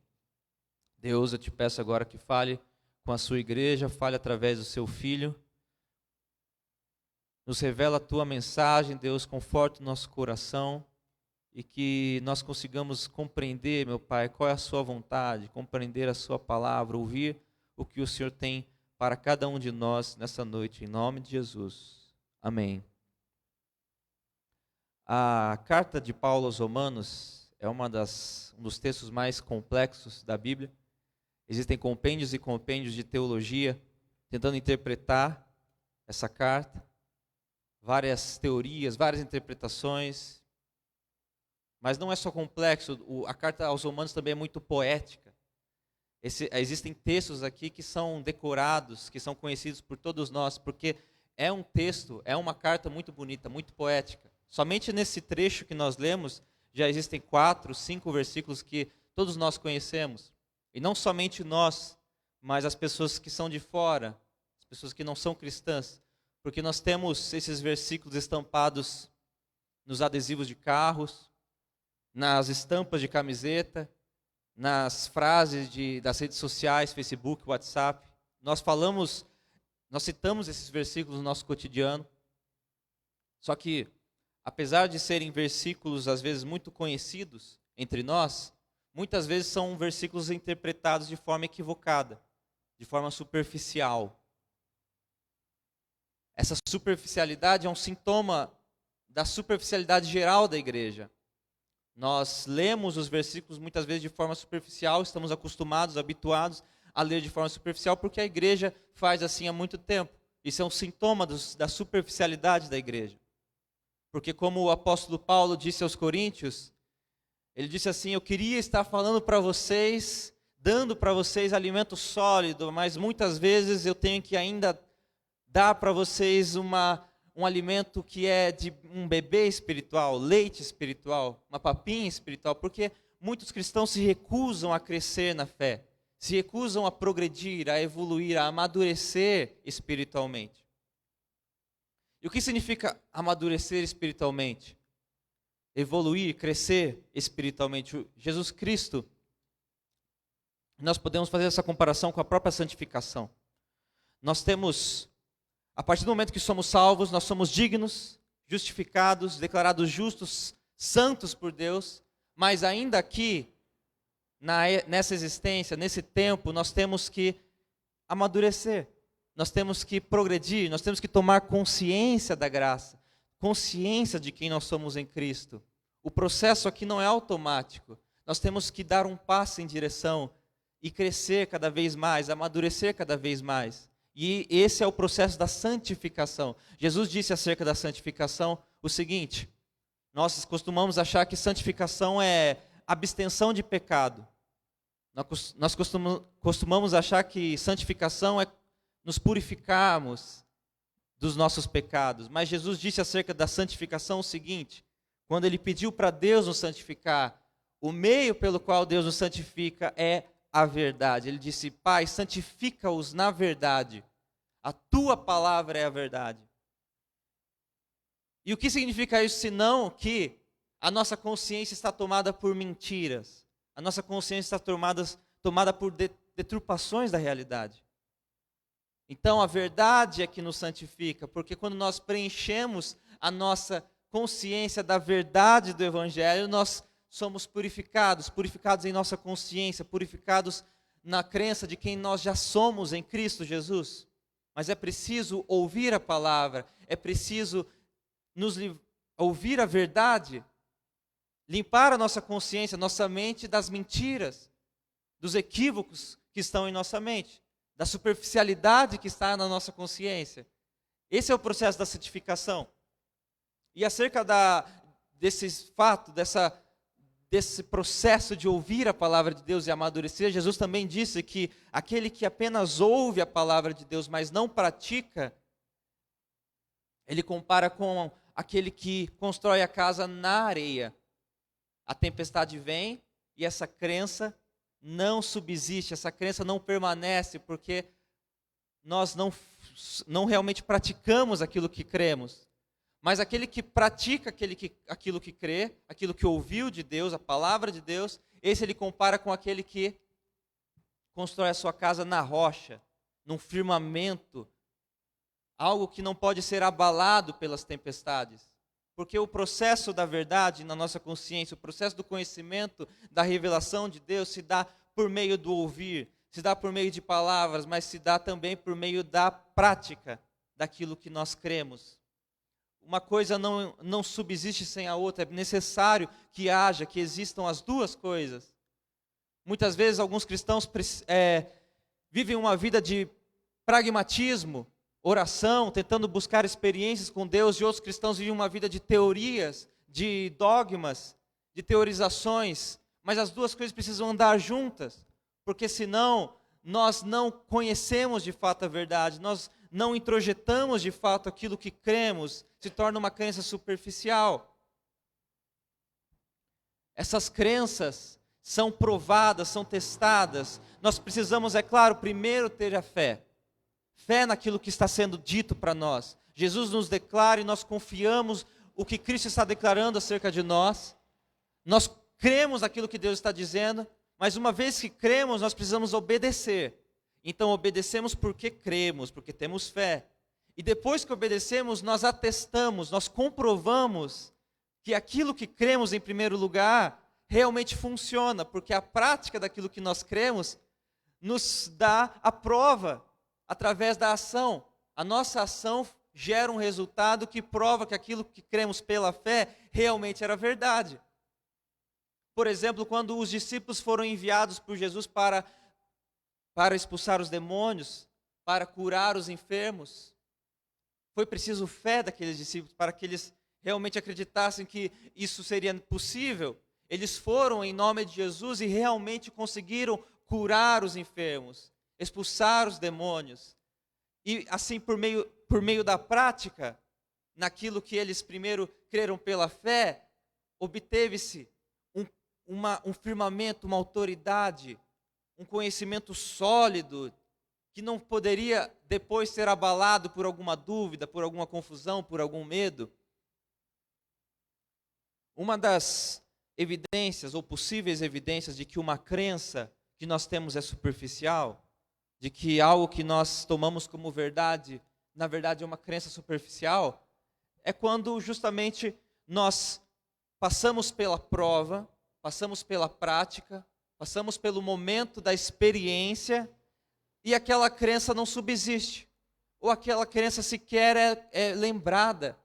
S1: Deus, eu te peço agora que fale com a sua igreja, fale através do seu Filho. Nos revela a tua mensagem, Deus, conforta o nosso coração e que nós consigamos compreender, meu Pai, qual é a sua vontade, compreender a sua palavra, ouvir o que o Senhor tem para cada um de nós nessa noite, em nome de Jesus. Amém. A carta de Paulo aos Romanos é um dos textos mais complexos da Bíblia. Existem compêndios e compêndios de teologia tentando interpretar essa carta, várias teorias, várias interpretações, mas não é só complexo, a carta aos Romanos também é muito poética. Existem textos aqui que são decorados, que são conhecidos por todos nós, porque é um texto, é uma carta muito bonita, muito poética. Somente nesse trecho que nós lemos, já existem 4, 5 versículos que todos nós conhecemos. E não somente nós, mas as pessoas que são de fora, as pessoas que não são cristãs. Porque nós temos esses versículos estampados nos adesivos de carros,
S4: nas estampas de camiseta, nas frases das redes sociais, Facebook, WhatsApp. Nós citamos esses versículos no nosso cotidiano. Só que, apesar de serem versículos às vezes muito conhecidos entre nós, muitas vezes são versículos interpretados de forma equivocada, de forma superficial. Essa superficialidade é um sintoma da superficialidade geral da igreja. Nós lemos os versículos muitas vezes de forma superficial, estamos acostumados, habituados a ler de forma superficial, porque a igreja faz assim há muito tempo. Isso é um sintoma da superficialidade da igreja. Porque como o apóstolo Paulo disse aos Coríntios, ele disse assim: eu queria estar falando para vocês, dando para vocês alimento sólido, mas muitas vezes eu tenho que ainda dar para vocês um alimento que é de um bebê espiritual, leite espiritual, uma papinha espiritual, porque muitos cristãos se recusam a crescer na fé, se recusam a progredir, a evoluir, a amadurecer espiritualmente. E o que significa amadurecer espiritualmente? Evoluir, crescer espiritualmente. Jesus Cristo, nós podemos fazer essa comparação com a própria santificação. Nós temos, a partir do momento que somos salvos, nós somos dignos, justificados, declarados justos, santos por Deus, mas ainda aqui, nessa existência, nesse tempo, nós temos que amadurecer, nós temos que progredir, nós temos que tomar consciência da graça, consciência de quem nós somos em Cristo. O processo aqui não é automático, nós temos que dar um passo em direção e crescer cada vez mais, amadurecer cada vez mais. E esse é o processo da santificação. Jesus disse acerca da santificação o seguinte: nós costumamos achar que santificação é abstenção de pecado. Nós costumamos achar que santificação é nos purificarmos dos nossos pecados. Mas Jesus disse acerca da santificação o seguinte: quando ele pediu para Deus nos santificar, o meio pelo qual Deus nos santifica é a verdade. Ele disse: Pai, santifica-os na verdade. A tua palavra é a verdade. E o que significa isso, senão que a nossa consciência está tomada por mentiras. A nossa consciência está tomada por deturpações da realidade. Então a verdade é que nos santifica, porque quando nós preenchemos a nossa consciência da verdade do Evangelho, nós somos purificados em nossa consciência, purificados na crença de quem nós já somos em Cristo Jesus. Mas é preciso ouvir a palavra, é preciso ouvir a verdade, limpar a nossa consciência, nossa mente das mentiras, dos equívocos que estão em nossa mente, da superficialidade que está na nossa consciência. Esse é o processo da santificação. E acerca desse fato, desse processo de ouvir a palavra de Deus e amadurecer, Jesus também disse que aquele que apenas ouve a palavra de Deus, mas não pratica, ele compara com aquele que constrói a casa na areia. A tempestade vem e essa crença não subsiste, essa crença não permanece, porque nós não realmente praticamos aquilo que cremos. Mas aquele que pratica aquilo que crê, aquilo que ouviu de Deus, a palavra de Deus, esse ele compara com aquele que constrói a sua casa na rocha, num firmamento, algo que não pode ser abalado pelas tempestades. Porque o processo da verdade na nossa consciência, o processo do conhecimento, da revelação de Deus se dá por meio do ouvir, se dá por meio de palavras, mas se dá também por meio da prática daquilo que nós cremos. Uma coisa não subsiste sem a outra, é necessário que existam as duas coisas. Muitas vezes alguns cristãos vivem uma vida de pragmatismo, oração, tentando buscar experiências com Deus, e outros cristãos vivem uma vida de teorias, de dogmas, de teorizações, mas as duas coisas precisam andar juntas, porque senão nós não conhecemos de fato a verdade, nós não introjetamos de fato aquilo que cremos, se torna uma crença superficial. Essas crenças são provadas, são testadas. Nós precisamos, é claro, primeiro ter a fé. Fé naquilo que está sendo dito para nós. Jesus nos declara e nós confiamos o que Cristo está declarando acerca de nós. Nós cremos naquilo que Deus está dizendo, mas uma vez que cremos, nós precisamos obedecer. Então obedecemos porque cremos, porque temos fé. E depois que obedecemos, nós atestamos, nós comprovamos que aquilo que cremos em primeiro lugar realmente funciona, porque a prática daquilo que nós cremos nos dá a prova através da ação. A nossa ação gera um resultado que prova que aquilo que cremos pela fé realmente era verdade. Por exemplo, quando os discípulos foram enviados por Jesus para expulsar os demônios, para curar os enfermos, foi preciso fé daqueles discípulos para que eles realmente acreditassem que isso seria possível. Eles foram em nome de Jesus e realmente conseguiram curar os enfermos, expulsar os demônios. E assim, por meio da prática, naquilo que eles primeiro creram pela fé, obteve-se um firmamento, uma autoridade, um conhecimento sólido, que não poderia depois ser abalado por alguma dúvida, por alguma confusão, por algum medo. Uma das evidências, ou possíveis evidências, de que uma crença que nós temos é superficial, de que algo que nós tomamos como verdade, na verdade é uma crença superficial, é quando justamente nós passamos pela prova, passamos pela prática, passamos pelo momento da experiência e aquela crença não subsiste, ou aquela crença sequer é lembrada.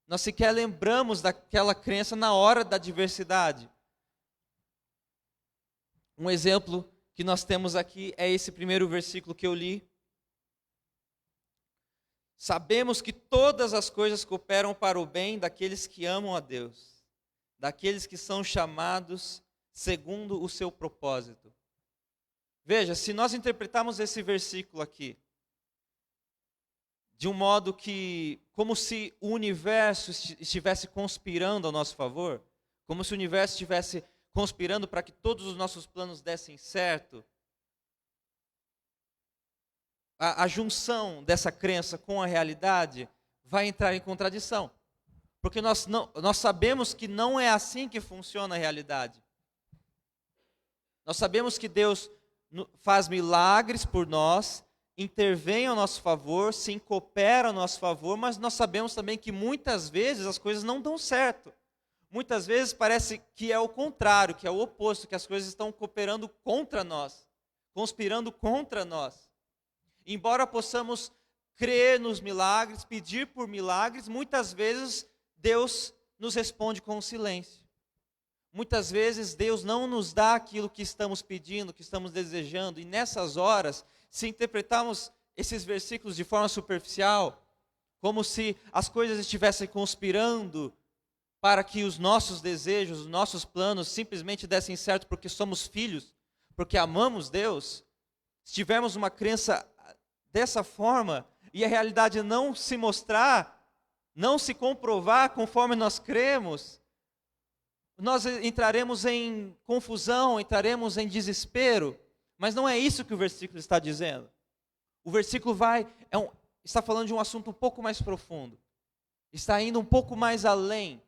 S4: Nós sequer lembramos daquela crença na hora da adversidade. Um exemplo que nós temos aqui é esse primeiro versículo que eu li. Sabemos que todas as coisas cooperam para o bem daqueles que amam a Deus, daqueles que são chamados segundo o seu propósito. Veja, se nós interpretarmos esse versículo aqui de um modo que, como se o universo estivesse conspirando ao nosso favor, como se o universo estivesse conspirando para que todos os nossos planos dessem certo, a junção dessa crença com a realidade vai entrar em contradição. Porque nós sabemos que não é assim que funciona a realidade. Nós sabemos que Deus faz milagres por nós, intervém ao nosso favor, se coopera ao nosso favor, mas nós sabemos também que muitas vezes as coisas não dão certo. Muitas vezes parece que é o contrário, que é o oposto, que as coisas estão cooperando contra nós, conspirando contra nós. Embora possamos crer nos milagres, pedir por milagres, muitas vezes Deus nos responde com silêncio. Muitas vezes Deus não nos dá aquilo que estamos pedindo, que estamos desejando, e nessas horas, se interpretarmos esses versículos de forma superficial, como se as coisas estivessem conspirando para que os nossos desejos, os nossos planos simplesmente dessem certo porque somos filhos, porque amamos Deus, se tivermos uma crença dessa forma e a realidade não se mostrar, não se comprovar conforme nós cremos, nós entraremos em confusão, entraremos em desespero. Mas não é isso que o versículo está dizendo. O versículo está falando de um assunto um pouco mais profundo. Está indo um pouco mais além.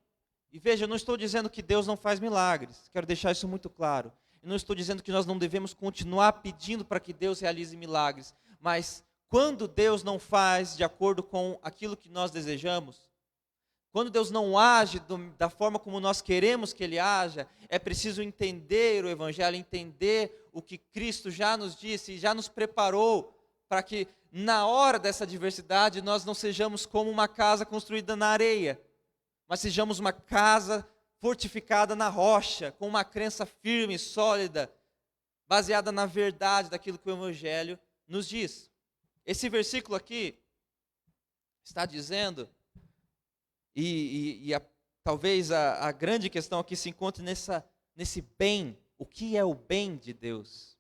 S4: E veja, eu não estou dizendo que Deus não faz milagres. Quero deixar isso muito claro. Eu não estou dizendo que nós não devemos continuar pedindo para que Deus realize milagres. Mas quando Deus não faz de acordo com aquilo que nós desejamos, quando Deus não age da forma como nós queremos que Ele haja, é preciso entender o Evangelho, entender o que Cristo já nos disse, já nos preparou, para que na hora dessa adversidade nós não sejamos como uma casa construída na areia, mas sejamos uma casa fortificada na rocha, com uma crença firme, sólida, baseada na verdade daquilo que o Evangelho nos diz. Esse versículo aqui está dizendo, talvez a grande questão aqui se encontre nesse bem. O que é o bem de Deus?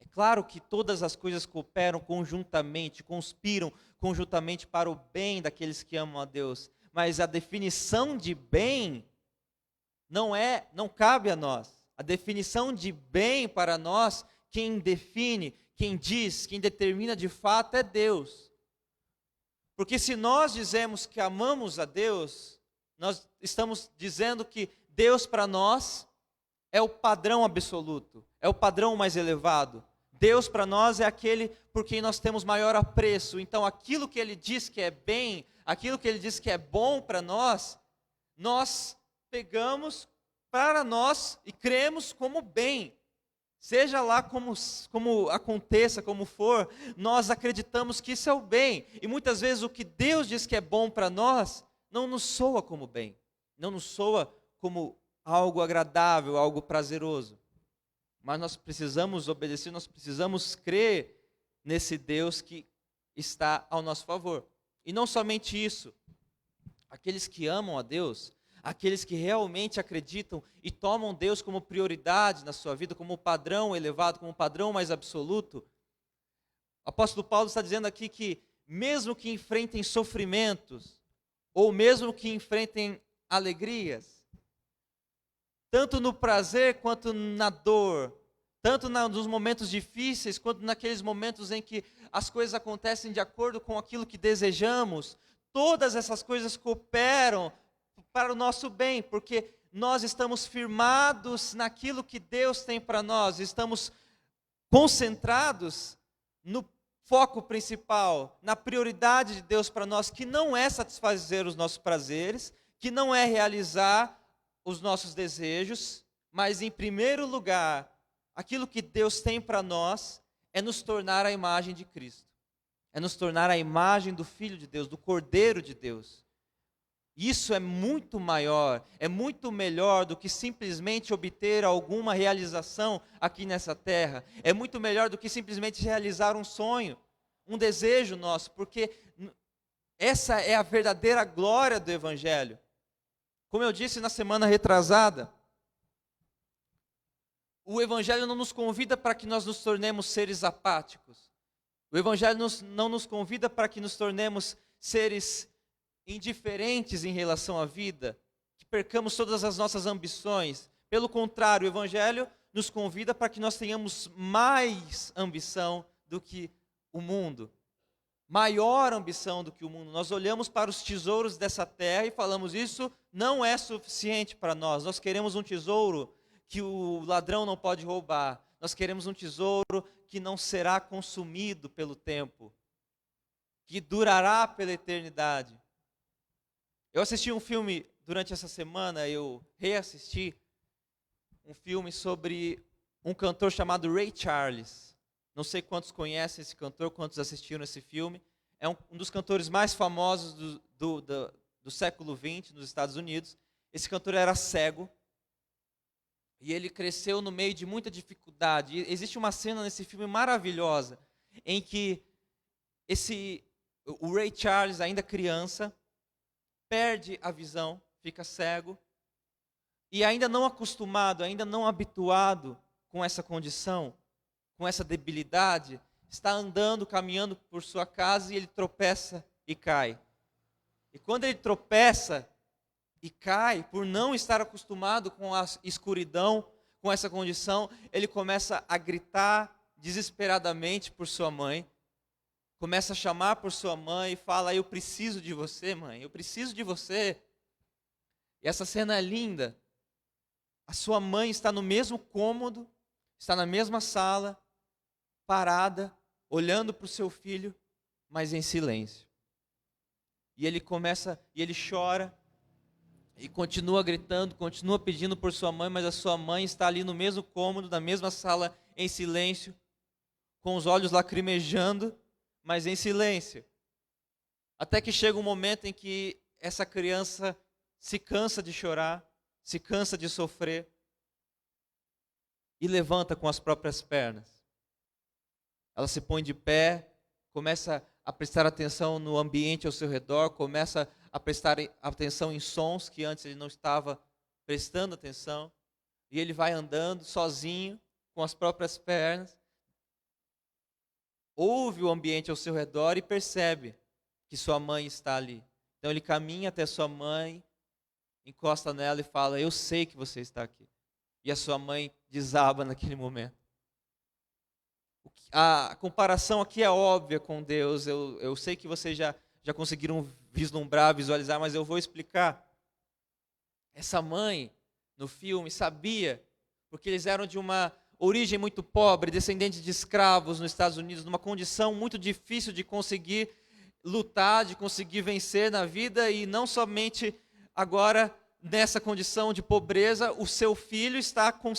S4: É claro que todas as coisas cooperam conjuntamente, conspiram conjuntamente para o bem daqueles que amam a Deus. Mas a definição de bem não cabe a nós. A definição de bem para nós, quem define, quem diz, quem determina de fato é Deus. Porque se nós dizemos que amamos a Deus, nós estamos dizendo que Deus para nós é o padrão absoluto, é o padrão mais elevado. Deus para nós é aquele por quem nós temos maior apreço. Então aquilo que Ele diz que é bem, aquilo que Ele diz que é bom para nós pegamos para nós e cremos como bem. Seja lá como aconteça, como for, nós acreditamos que isso é o bem. E muitas vezes o que Deus diz que é bom para nós, não nos soa como bem. Não nos soa como algo agradável, algo prazeroso. Mas nós precisamos obedecer, nós precisamos crer nesse Deus que está ao nosso favor. E não somente isso. Aqueles que amam a Deus, aqueles que realmente acreditam e tomam Deus como prioridade na sua vida, como padrão elevado, como padrão mais absoluto. O apóstolo Paulo está dizendo aqui que mesmo que enfrentem sofrimentos, ou mesmo que enfrentem alegrias, tanto no prazer quanto na dor, tanto nos momentos difíceis, quanto naqueles momentos em que as coisas acontecem de acordo com aquilo que desejamos, todas essas coisas cooperam para o nosso bem, porque nós estamos firmados naquilo que Deus tem para nós, estamos concentrados no foco principal, na prioridade de Deus para nós, que não é satisfazer os nossos prazeres, que não é realizar os nossos desejos, mas em primeiro lugar, aquilo que Deus tem para nós é nos tornar a imagem de Cristo, é nos tornar a imagem do Filho de Deus, do Cordeiro de Deus. Isso é muito maior, é muito melhor do que simplesmente obter alguma realização aqui nessa terra. É muito melhor do que simplesmente realizar um sonho, um desejo nosso, porque essa é a verdadeira glória do Evangelho. Como eu disse na semana retrasada, o Evangelho não nos convida para que nós nos tornemos seres apáticos. O Evangelho não nos convida para que nos tornemos seres indiferentes em relação à vida, que percamos todas as nossas ambições. Pelo contrário, o Evangelho nos convida para que nós tenhamos mais ambição do que o mundo, maior ambição do que o mundo. Nós olhamos para os tesouros dessa terra e falamos, isso não é suficiente para nós. Nós queremos um tesouro que o ladrão não pode roubar. Nós queremos um tesouro que não será consumido pelo tempo, que durará pela eternidade. Eu assisti um filme durante essa semana, eu reassisti um filme sobre um cantor chamado Ray Charles. Não sei quantos conhecem esse cantor, quantos assistiram esse filme. É um dos cantores mais famosos do século XX nos Estados Unidos. Esse cantor era cego e ele cresceu no meio de muita dificuldade. E existe uma cena nesse filme maravilhosa em que o Ray Charles, ainda criança, perde a visão, fica cego, e ainda não acostumado, ainda não habituado com essa condição, com essa debilidade, está andando, caminhando por sua casa e ele tropeça e cai. E quando ele tropeça e cai, por não estar acostumado com a escuridão, com essa condição, ele começa a gritar desesperadamente por sua mãe, começa a chamar por sua mãe e fala, eu preciso de você, mãe, eu preciso de você. E essa cena é linda. A sua mãe está no mesmo cômodo, está na mesma sala, parada, olhando para o seu filho, mas em silêncio. E ele chora, e continua gritando, continua pedindo por sua mãe, mas a sua mãe está ali no mesmo cômodo, na mesma sala, em silêncio, com os olhos lacrimejando, mas em silêncio. Até que chega um momento em que essa criança se cansa de chorar, se cansa de sofrer e levanta com as próprias pernas. Ela se põe de pé, começa a prestar atenção no ambiente ao seu redor, começa a prestar atenção em sons que antes ele não estava prestando atenção, e ele vai andando sozinho, com as próprias pernas, ouve o ambiente ao seu redor e percebe que sua mãe está ali. Então ele caminha até sua mãe, encosta nela e fala, eu sei que você está aqui. E a sua mãe desaba naquele momento. A comparação aqui é óbvia com Deus, eu sei que vocês já conseguiram vislumbrar, visualizar, mas eu vou explicar. Essa mãe no filme, sabia, porque eles eram de uma origem muito pobre, descendentes de escravos nos Estados Unidos, numa condição muito difícil de conseguir lutar, de conseguir vencer na vida, e não somente agora nessa condição de pobreza, o seu filho está com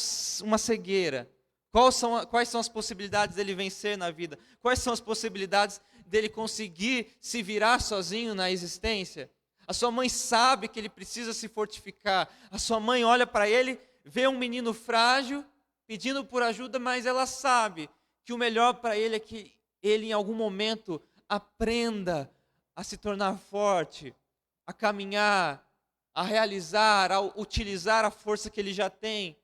S4: uma cegueira. Quais são as possibilidades dele vencer na vida? Quais são as possibilidades dele conseguir se virar sozinho na existência? A sua mãe sabe que ele precisa se fortificar. A sua mãe olha para ele, vê um menino frágil, pedindo por ajuda, mas ela sabe que o melhor para ele é que ele em algum momento aprenda a se tornar forte, a caminhar, a realizar, a utilizar a força que ele já tem.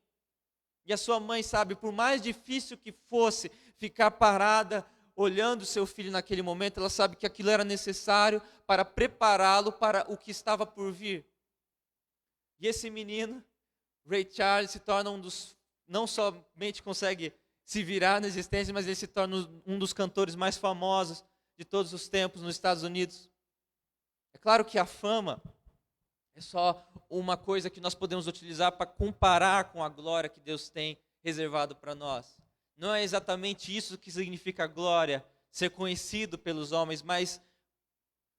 S4: E a sua mãe sabe, por mais difícil que fosse ficar parada, olhando seu filho naquele momento, ela sabe que aquilo era necessário para prepará-lo para o que estava por vir. E esse menino, Ray Charles, se torna não somente consegue se virar na existência, mas ele se torna um dos cantores mais famosos de todos os tempos nos Estados Unidos. É claro que a fama é só uma coisa que nós podemos utilizar para comparar com a glória que Deus tem reservado para nós. Não é exatamente isso que significa glória, ser conhecido pelos homens, mas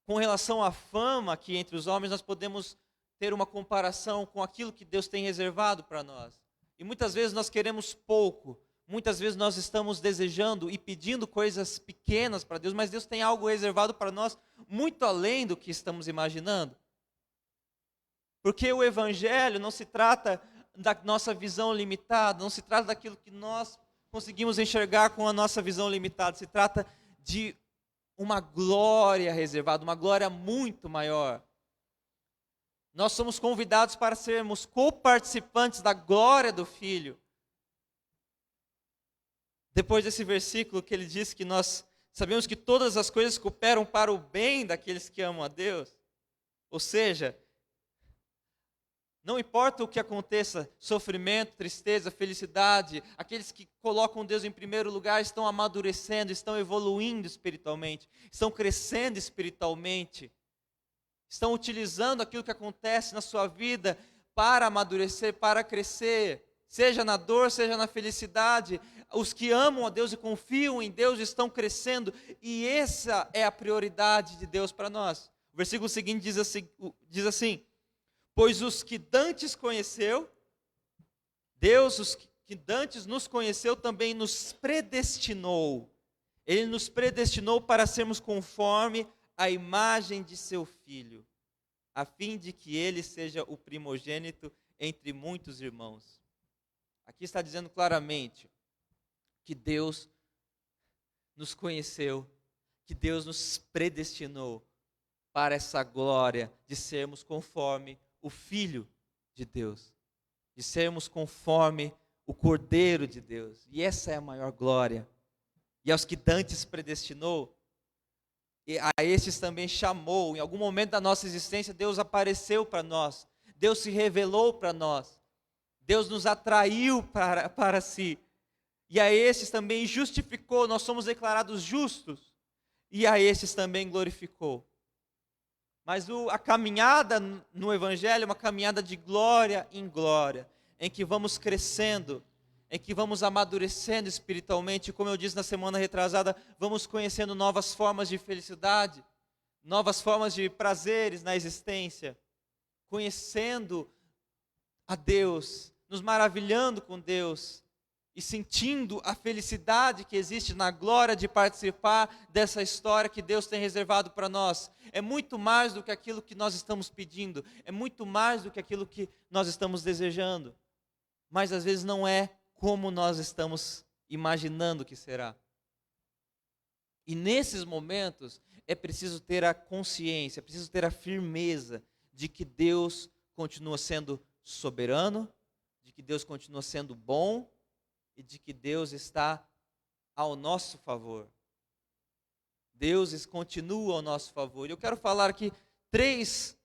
S4: com relação à fama que entre os homens nós podemos ter uma comparação com aquilo que Deus tem reservado para nós. E muitas vezes nós queremos pouco, muitas vezes nós estamos desejando e pedindo coisas pequenas para Deus, mas Deus tem algo reservado para nós muito além do que estamos imaginando. Porque o Evangelho não se trata da nossa visão limitada, não se trata daquilo que nós conseguimos enxergar com a nossa visão limitada, se trata de uma glória reservada, uma glória muito maior. Nós somos convidados para sermos coparticipantes da glória do Filho. Depois desse versículo que ele diz que nós sabemos que todas as coisas cooperam para o bem daqueles que amam a Deus. Ou seja, não importa o que aconteça, sofrimento, tristeza, felicidade, aqueles que colocam Deus em primeiro lugar estão amadurecendo, estão evoluindo espiritualmente, estão crescendo espiritualmente, estão utilizando aquilo que acontece na sua vida para amadurecer, para crescer, seja na dor, seja na felicidade. Os que amam a Deus e confiam em Deus estão crescendo, e essa é a prioridade de Deus para nós. O versículo seguinte diz assim: pois os que dantes conheceu, Deus, os que dantes nos conheceu, também nos predestinou. Ele nos predestinou para sermos conforme a imagem de seu Filho, a fim de que ele seja o primogênito entre muitos irmãos. Aqui está dizendo claramente que Deus nos conheceu, que Deus nos predestinou para essa glória de sermos conforme o Filho de Deus, de sermos conforme o Cordeiro de Deus. E essa é a maior glória. E aos que dantes predestinou, e a estes também chamou. Em algum momento da nossa existência, Deus apareceu para nós, Deus se revelou para nós, Deus nos atraiu para si. E a estes também justificou, nós somos declarados justos, e a estes também glorificou. Mas a caminhada no Evangelho é uma caminhada de glória em glória, em que vamos crescendo, em que vamos amadurecendo espiritualmente. Como eu disse na semana retrasada, vamos conhecendo novas formas de felicidade, novas formas de prazeres na existência, conhecendo a Deus, nos maravilhando com Deus e sentindo a felicidade que existe na glória de participar dessa história que Deus tem reservado para nós. É muito mais do que aquilo que nós estamos pedindo, é muito mais do que aquilo que nós estamos desejando, mas às vezes não é como nós estamos imaginando que será. E nesses momentos é preciso ter a consciência, é preciso ter a firmeza de que Deus continua sendo soberano, de que Deus continua sendo bom, e de que Deus está ao nosso favor. Deus continua ao nosso favor. Eu quero falar aqui 3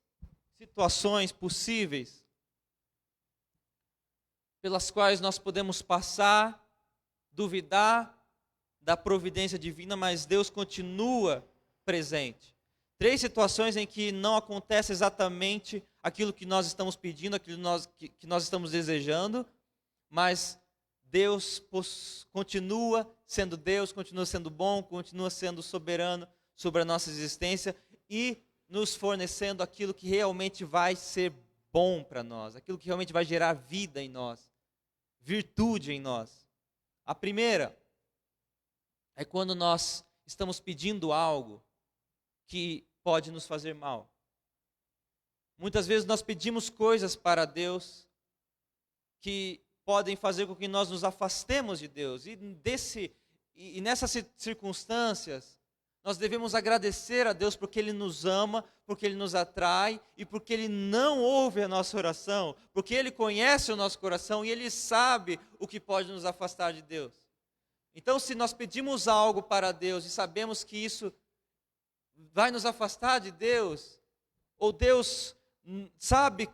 S4: situações possíveis pelas quais nós podemos passar, duvidar da providência divina, mas Deus continua presente. 3 situações em que não acontece exatamente aquilo que nós estamos pedindo, aquilo que nós estamos desejando, mas Deus continua sendo Deus, continua sendo bom, continua sendo soberano sobre a nossa existência e nos fornecendo aquilo que realmente vai ser bom para nós, aquilo que realmente vai gerar vida em nós, virtude em nós. A primeira é quando nós estamos pedindo algo que pode nos fazer mal. Muitas vezes nós pedimos coisas para Deus que podem fazer com que nós nos afastemos de Deus. E nessas circunstâncias, nós devemos agradecer a Deus porque Ele nos ama, porque Ele nos atrai e porque Ele não ouve a nossa oração, porque Ele conhece o nosso coração e Ele sabe o que pode nos afastar de Deus. Então, se nós pedimos algo para Deus e sabemos que isso vai nos afastar de Deus, ou Deus sabe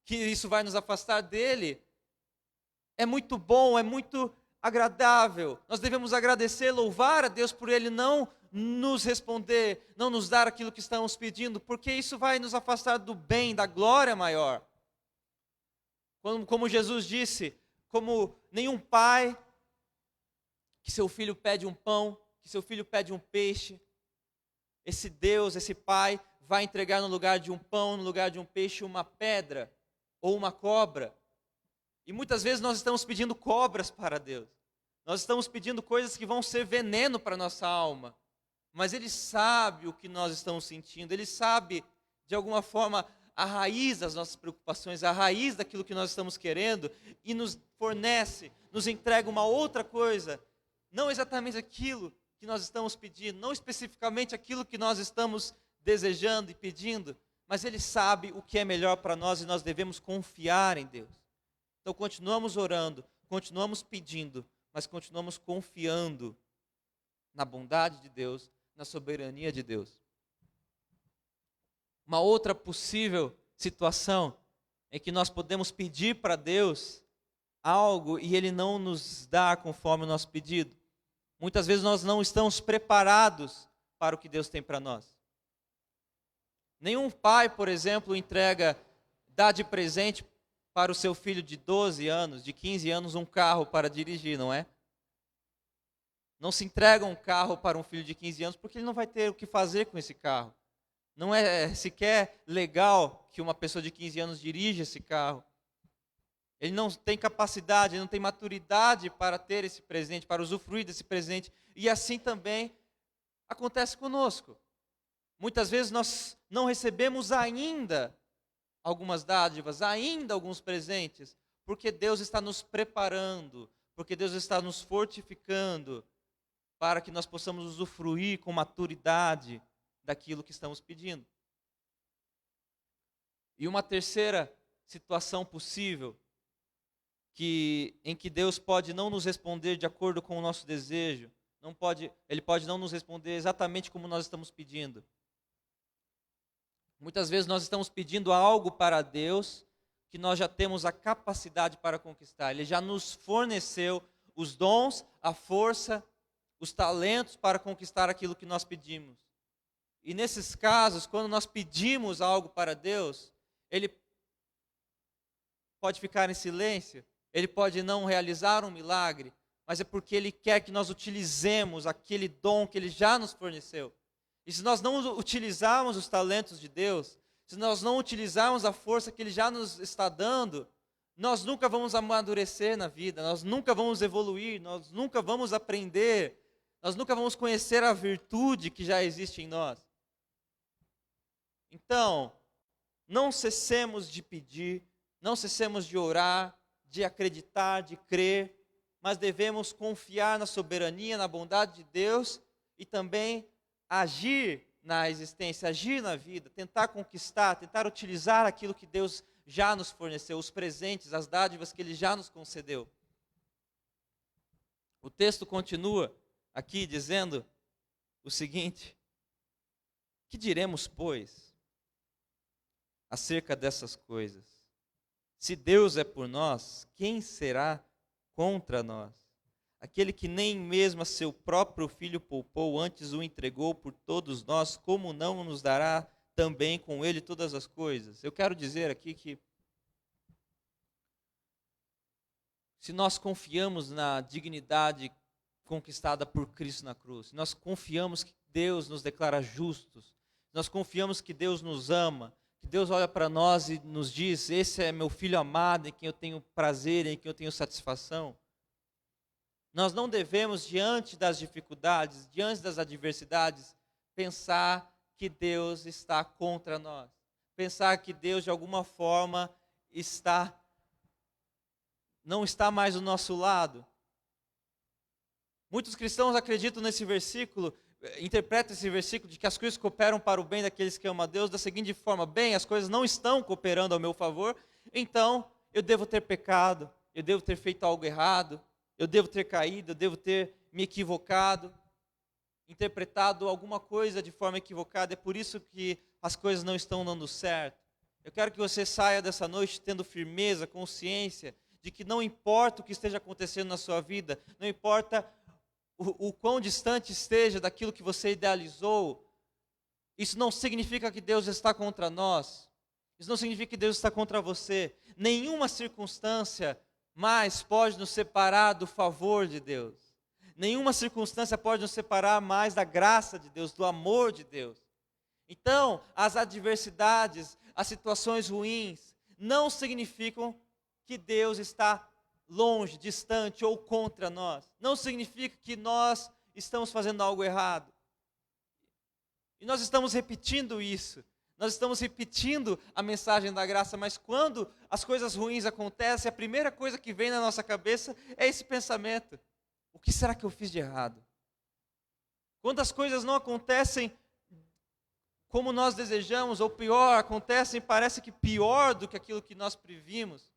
S4: que isso vai nos afastar dele, é muito bom, é muito agradável. Nós devemos agradecer, louvar a Deus por Ele não nos responder, não nos dar aquilo que estamos pedindo, porque isso vai nos afastar do bem, da glória maior. Como Jesus disse, como nenhum pai que seu filho pede um pão, que seu filho pede um peixe, esse Deus, esse pai, vai entregar no lugar de um pão, no lugar de um peixe, uma pedra ou uma cobra. E muitas vezes nós estamos pedindo cobras para Deus. Nós estamos pedindo coisas que vão ser veneno para a nossa alma. Mas Ele sabe o que nós estamos sentindo. Ele sabe, de alguma forma, a raiz das nossas preocupações, a raiz daquilo que nós estamos querendo, e nos fornece, nos entrega uma outra coisa. Não exatamente aquilo que nós estamos pedindo, não especificamente aquilo que nós estamos desejando e pedindo, mas Ele sabe o que é melhor para nós e nós devemos confiar em Deus. Então continuamos orando, continuamos pedindo, mas continuamos confiando na bondade de Deus, na soberania de Deus. Uma outra possível situação é que nós podemos pedir para Deus algo e Ele não nos dá conforme o nosso pedido. Muitas vezes nós não estamos preparados para o que Deus tem para nós. Nenhum pai, por exemplo, dá de presente para o seu filho de 12 anos, de 15 anos, um carro para dirigir, não é? Não se entrega um carro para um filho de 15 anos porque ele não vai ter o que fazer com esse carro. Não é sequer legal que uma pessoa de 15 anos dirija esse carro. Ele não tem capacidade, ele não tem maturidade para ter esse presente, para usufruir desse presente. E assim também acontece conosco. Muitas vezes nós não recebemos ainda algumas dádivas, ainda alguns presentes, porque Deus está nos preparando, porque Deus está nos fortificando para que nós possamos usufruir com maturidade daquilo que estamos pedindo. E uma terceira situação possível, em que Deus pode não nos responder de acordo com o nosso desejo, Ele pode não nos responder exatamente como nós estamos pedindo. Muitas vezes nós estamos pedindo algo para Deus que nós já temos a capacidade para conquistar. Ele já nos forneceu os dons, a força, os talentos para conquistar aquilo que nós pedimos. E nesses casos, quando nós pedimos algo para Deus, Ele pode ficar em silêncio, Ele pode não realizar um milagre, mas é porque Ele quer que nós utilizemos aquele dom que Ele já nos forneceu. E se nós não utilizarmos os talentos de Deus, se nós não utilizarmos a força que Ele já nos está dando, nós nunca vamos amadurecer na vida, nós nunca vamos evoluir, nós nunca vamos aprender, nós nunca vamos conhecer a virtude que já existe em nós. Então, não cessemos de pedir, não cessemos de orar, de acreditar, de crer, mas devemos confiar na soberania, na bondade de Deus e também agir na existência, agir na vida, tentar conquistar, tentar utilizar aquilo que Deus já nos forneceu, os presentes, as dádivas que Ele já nos concedeu. O texto continua aqui dizendo o seguinte: que diremos, pois, acerca dessas coisas? Se Deus é por nós, quem será contra nós? Aquele que nem mesmo a seu próprio filho poupou, antes o entregou por todos nós, como não nos dará também com Ele todas as coisas. Eu quero dizer aqui que se nós confiamos na dignidade conquistada por Cristo na cruz, se nós confiamos que Deus nos declara justos, se nós confiamos que Deus nos ama, que Deus olha para nós e nos diz: esse é meu filho amado, em quem eu tenho prazer, em quem eu tenho satisfação. Nós não devemos, diante das dificuldades, diante das adversidades, pensar que Deus está contra nós. Pensar que Deus, de alguma forma, não está mais do nosso lado. Muitos cristãos acreditam nesse versículo, interpretam esse versículo de que as coisas cooperam para o bem daqueles que amam a Deus da seguinte forma: bem, as coisas não estão cooperando ao meu favor, então eu devo ter pecado, eu devo ter feito algo errado, eu devo ter caído, eu devo ter me equivocado, interpretado alguma coisa de forma equivocada, é por isso que as coisas não estão dando certo. Eu quero que você saia dessa noite tendo firmeza, consciência de que não importa o que esteja acontecendo na sua vida, não importa o quão distante esteja daquilo que você idealizou, isso não significa que Deus está contra nós, isso não significa que Deus está contra você. Nenhuma circunstância mais pode nos separar do favor de Deus. Nenhuma circunstância pode nos separar mais da graça de Deus, do amor de Deus. Então, as adversidades, as situações ruins, não significam que Deus está longe, distante ou contra nós. Não significa que nós estamos fazendo algo errado. E nós estamos repetindo isso. Nós estamos repetindo a mensagem da graça, mas quando as coisas ruins acontecem, a primeira coisa que vem na nossa cabeça é esse pensamento: o que será que eu fiz de errado? Quando as coisas não acontecem como nós desejamos, ou pior, acontecem, parece que pior do que aquilo que nós previmos,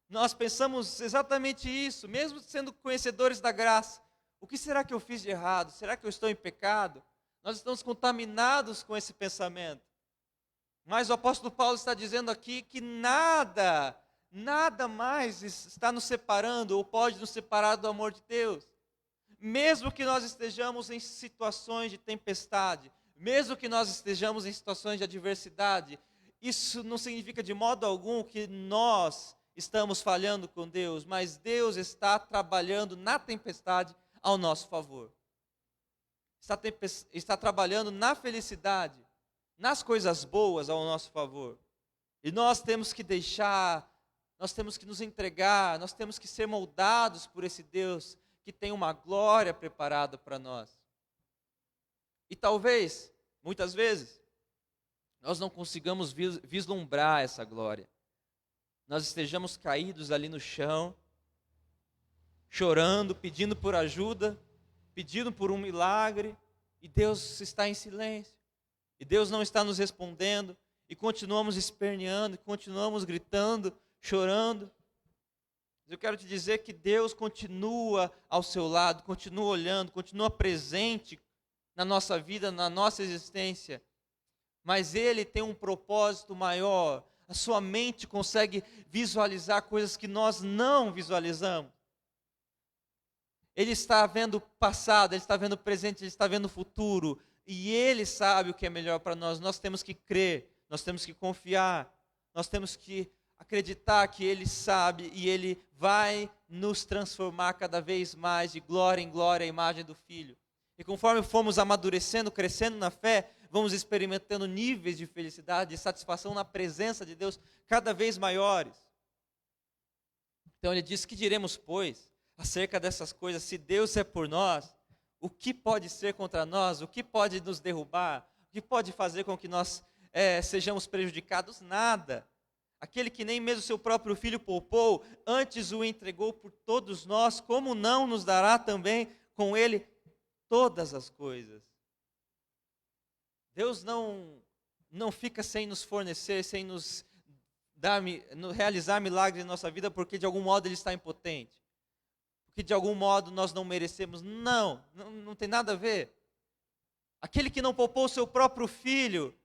S4: nós pensamos exatamente isso, mesmo sendo conhecedores da graça. O que será que eu fiz de errado? Será que eu estou em pecado? Nós estamos contaminados com esse pensamento. Mas o apóstolo Paulo está dizendo aqui que nada mais está nos separando ou pode nos separar do amor de Deus. Mesmo que nós estejamos em situações de tempestade, mesmo que nós estejamos em situações de adversidade, isso não significa de modo algum que nós estamos falhando com Deus, mas Deus está trabalhando na tempestade ao nosso favor. Está trabalhando na felicidade, nas coisas boas ao nosso favor. E nós temos que nós temos que nos entregar, nós temos que ser moldados por esse Deus que tem uma glória preparada para nós. E talvez, muitas vezes, nós não consigamos vislumbrar essa glória. Nós estejamos caídos ali no chão, chorando, pedindo por ajuda, pedindo por um milagre, e Deus está em silêncio, e Deus não está nos respondendo, e continuamos esperneando, continuamos gritando, chorando. Eu quero te dizer que Deus continua ao seu lado, continua olhando, continua presente na nossa vida, na nossa existência, mas Ele tem um propósito maior. A sua mente consegue visualizar coisas que nós não visualizamos. Ele está vendo o passado, Ele está vendo o presente, Ele está vendo o futuro. E Ele sabe o que é melhor para nós. Nós temos que crer, nós temos que confiar, nós temos que acreditar que Ele sabe e Ele vai nos transformar cada vez mais de glória em glória à imagem do Filho. E conforme fomos amadurecendo, crescendo na fé, vamos experimentando níveis de felicidade e satisfação na presença de Deus cada vez maiores. Então ele diz: que diremos, pois, acerca dessas coisas? Se Deus é por nós, o que pode ser contra nós? O que pode nos derrubar? O que pode fazer com que nós sejamos prejudicados? Nada. Aquele que nem mesmo seu próprio Filho poupou, antes o entregou por todos nós, como não nos dará também com Ele todas as coisas? Deus não fica sem nos fornecer, sem nos realizar milagres em nossa vida, porque de algum modo Ele está impotente, porque de algum modo nós não merecemos. Não tem nada a ver. Aquele que não poupou o seu próprio Filho,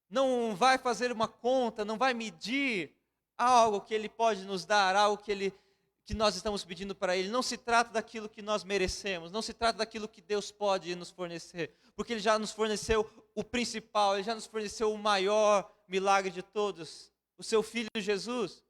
S4: não vai fazer uma conta, não vai medir algo que Ele pode nos dar, algo que que nós estamos pedindo para Ele. Não se trata daquilo que nós merecemos, não se trata daquilo que Deus pode nos fornecer, porque Ele já nos forneceu o principal, Ele já nos forneceu o maior milagre de todos, o Seu Filho Jesus.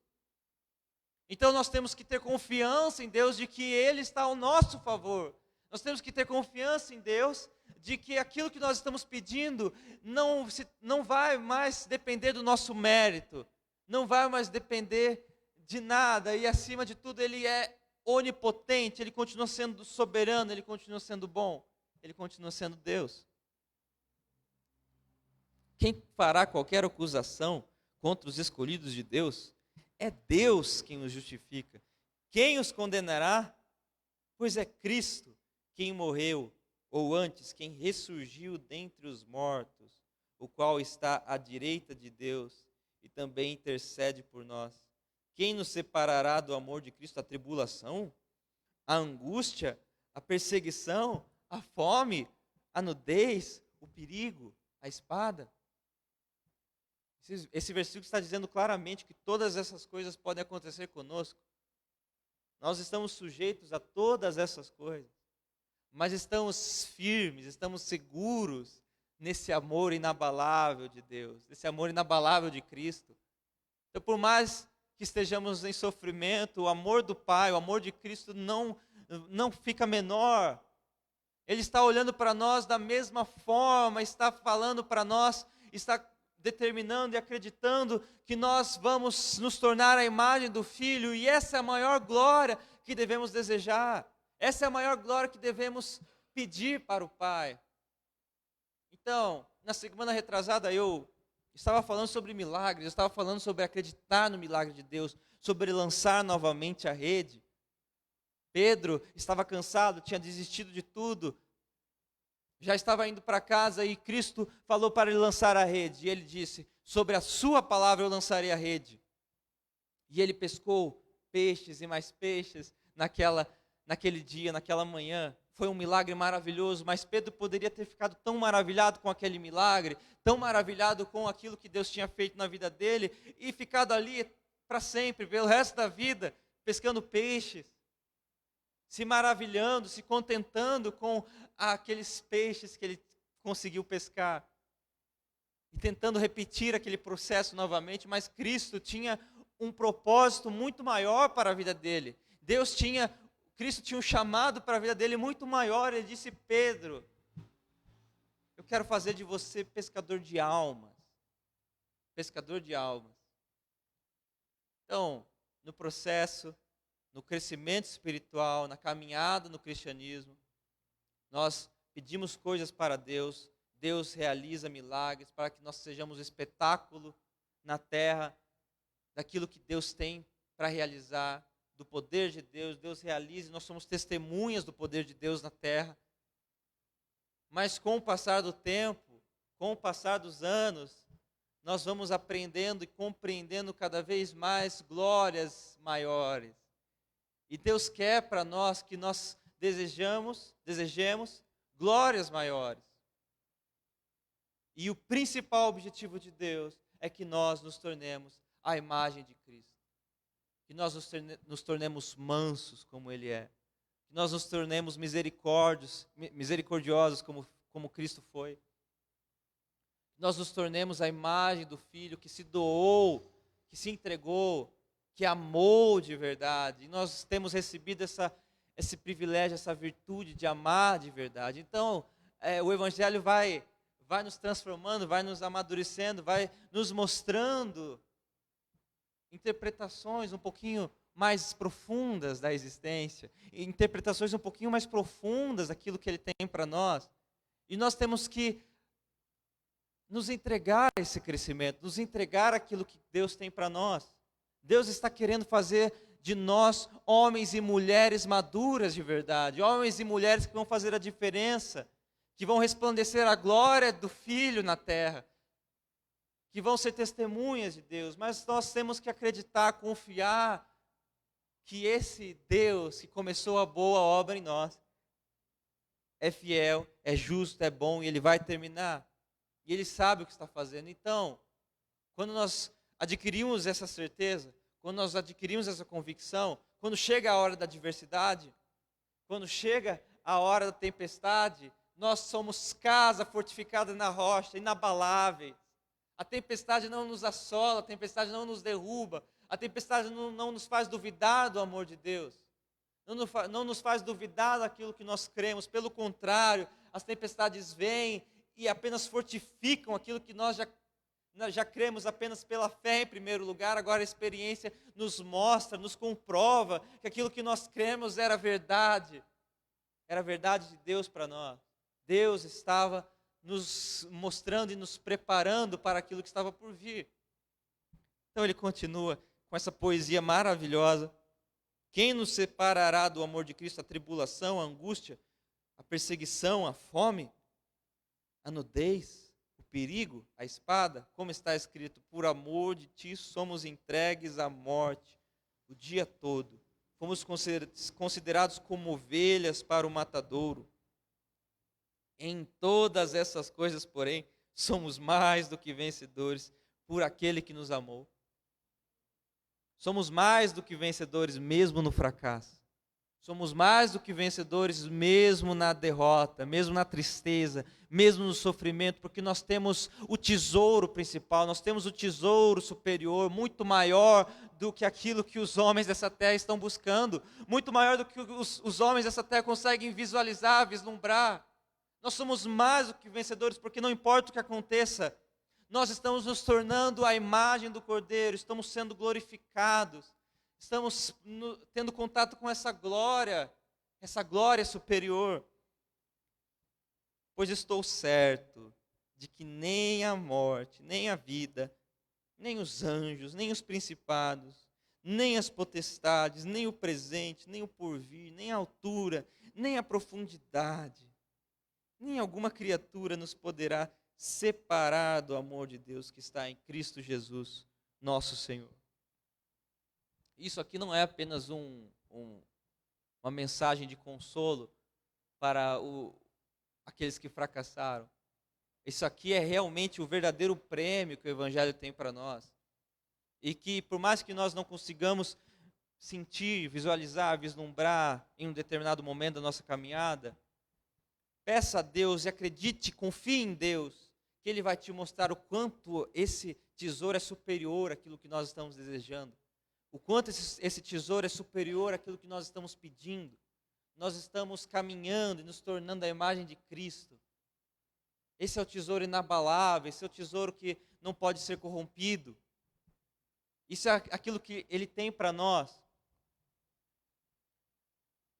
S4: Então nós temos que ter confiança em Deus de que Ele está ao nosso favor. Nós temos que ter confiança em Deus de que aquilo que nós estamos pedindo não vai mais depender do nosso mérito, não vai mais depender de nada, e acima de tudo Ele é onipotente, Ele continua sendo soberano, Ele continua sendo bom, Ele continua sendo Deus. Quem fará qualquer acusação contra os escolhidos de Deus? É Deus quem os justifica. Quem os condenará? Pois é Cristo quem morreu, ou antes, quem ressurgiu dentre os mortos, o qual está à direita de Deus e também intercede por nós. Quem nos separará do amor de Cristo? A tribulação, a angústia, a perseguição, a fome, a nudez, o perigo, a espada? Esse versículo está dizendo claramente que todas essas coisas podem acontecer conosco. Nós estamos sujeitos a todas essas coisas, mas estamos firmes, estamos seguros nesse amor inabalável de Deus, nesse amor inabalável de Cristo. Então, por mais que estejamos em sofrimento, o amor do Pai, o amor de Cristo não fica menor. Ele está olhando para nós da mesma forma, está falando para nós, está determinando e acreditando que nós vamos nos tornar a imagem do Filho, e essa é a maior glória que devemos desejar, essa é a maior glória que devemos pedir para o Pai. Então, na semana retrasada eu estava falando sobre milagres, eu estava falando sobre acreditar no milagre de Deus, sobre lançar novamente a rede. Pedro estava cansado, tinha desistido de tudo, já estava indo para casa e Cristo falou para ele lançar a rede. E ele disse, sobre a sua palavra eu lançarei a rede. E ele pescou peixes e mais peixes naquele dia, naquela manhã. Foi um milagre maravilhoso, mas Pedro poderia ter ficado tão maravilhado com aquele milagre, tão maravilhado com aquilo que Deus tinha feito na vida dele, e ficado ali para sempre, pelo resto da vida, pescando peixes, se maravilhando, se contentando com aqueles peixes que ele conseguiu pescar, e tentando repetir aquele processo novamente, mas Cristo tinha um propósito muito maior para a vida dele. Cristo tinha um chamado para a vida dele muito maior. Ele disse, Pedro, eu quero fazer de você pescador de almas. Pescador de almas. Então, no processo, no crescimento espiritual, na caminhada no cristianismo, nós pedimos coisas para Deus, Deus realiza milagres para que nós sejamos espetáculo na terra daquilo que Deus tem para realizar, do poder de Deus. Deus realiza, nós somos testemunhas do poder de Deus na terra. Mas com o passar do tempo, com o passar dos anos, nós vamos aprendendo e compreendendo cada vez mais glórias maiores. E Deus quer para nós que nós desejemos glórias maiores. E o principal objetivo de Deus é que nós nos tornemos a imagem de Cristo. Que nós nos tornemos mansos como Ele é. Que nós nos tornemos misericordiosos como Cristo foi. Que nós nos tornemos a imagem do Filho que se doou, que se entregou, que amou de verdade. E nós temos recebido esse privilégio, essa virtude de amar de verdade. Então, o Evangelho vai nos transformando, vai nos amadurecendo, vai nos mostrando interpretações um pouquinho mais profundas da existência, interpretações um pouquinho mais profundas daquilo que Ele tem para nós. E nós temos que nos entregar a esse crescimento, nos entregar aquilo que Deus tem para nós. Deus está querendo fazer de nós homens e mulheres maduras de verdade, homens e mulheres que vão fazer a diferença, que vão resplandecer a glória do Filho na terra, que vão ser testemunhas de Deus. Mas nós temos que acreditar, confiar que esse Deus que começou a boa obra em nós é fiel, é justo, é bom, e Ele vai terminar. E Ele sabe o que está fazendo. Então, quando nós adquirimos essa certeza, quando nós adquirimos essa convicção, quando chega a hora da adversidade, quando chega a hora da tempestade, nós somos casa fortificada na rocha, inabaláveis. A tempestade não nos assola, a tempestade não nos derruba, a tempestade não nos faz duvidar do amor de Deus, não nos faz duvidar daquilo que nós cremos. Pelo contrário, as tempestades vêm e apenas fortificam aquilo que nós já cremos apenas pela fé em primeiro lugar. Agora a experiência nos mostra, nos comprova que aquilo que nós cremos era verdade de Deus para nós. Deus estava nos mostrando e nos preparando para aquilo que estava por vir. Então ele continua com essa poesia maravilhosa. Quem nos separará do amor de Cristo? A tribulação, a angústia, a perseguição, a fome, a nudez, o perigo, a espada? Como está escrito, por amor de ti somos entregues à morte o dia todo. Fomos considerados como ovelhas para o matadouro. Em todas essas coisas, porém, somos mais do que vencedores por aquele que nos amou. Somos mais do que vencedores mesmo no fracasso. Somos mais do que vencedores mesmo na derrota, mesmo na tristeza, mesmo no sofrimento, porque nós temos o tesouro principal, nós temos o tesouro superior, muito maior do que aquilo que os homens dessa terra estão buscando, muito maior do que os homens dessa terra conseguem visualizar, vislumbrar. Nós somos mais do que vencedores, porque não importa o que aconteça, nós estamos nos tornando a imagem do Cordeiro, estamos sendo glorificados, estamos tendo contato com essa glória superior. Pois estou certo de que nem a morte, nem a vida, nem os anjos, nem os principados, nem as potestades, nem o presente, nem o porvir, nem a altura, nem a profundidade, nem alguma criatura nos poderá separar do amor de Deus que está em Cristo Jesus, nosso Senhor. Isso aqui não é apenas uma mensagem de consolo para aqueles que fracassaram. Isso aqui é realmente o verdadeiro prêmio que o Evangelho tem para nós. E que, por mais que nós não consigamos sentir, visualizar, vislumbrar em um determinado momento da nossa caminhada, peça a Deus e acredite, confie em Deus, que Ele vai te mostrar o quanto esse tesouro é superior àquilo que nós estamos desejando. O quanto esse tesouro é superior àquilo que nós estamos pedindo. Nós estamos caminhando e nos tornando a imagem de Cristo. Esse é o tesouro inabalável, esse é o tesouro que não pode ser corrompido. Isso é aquilo que Ele tem para nós.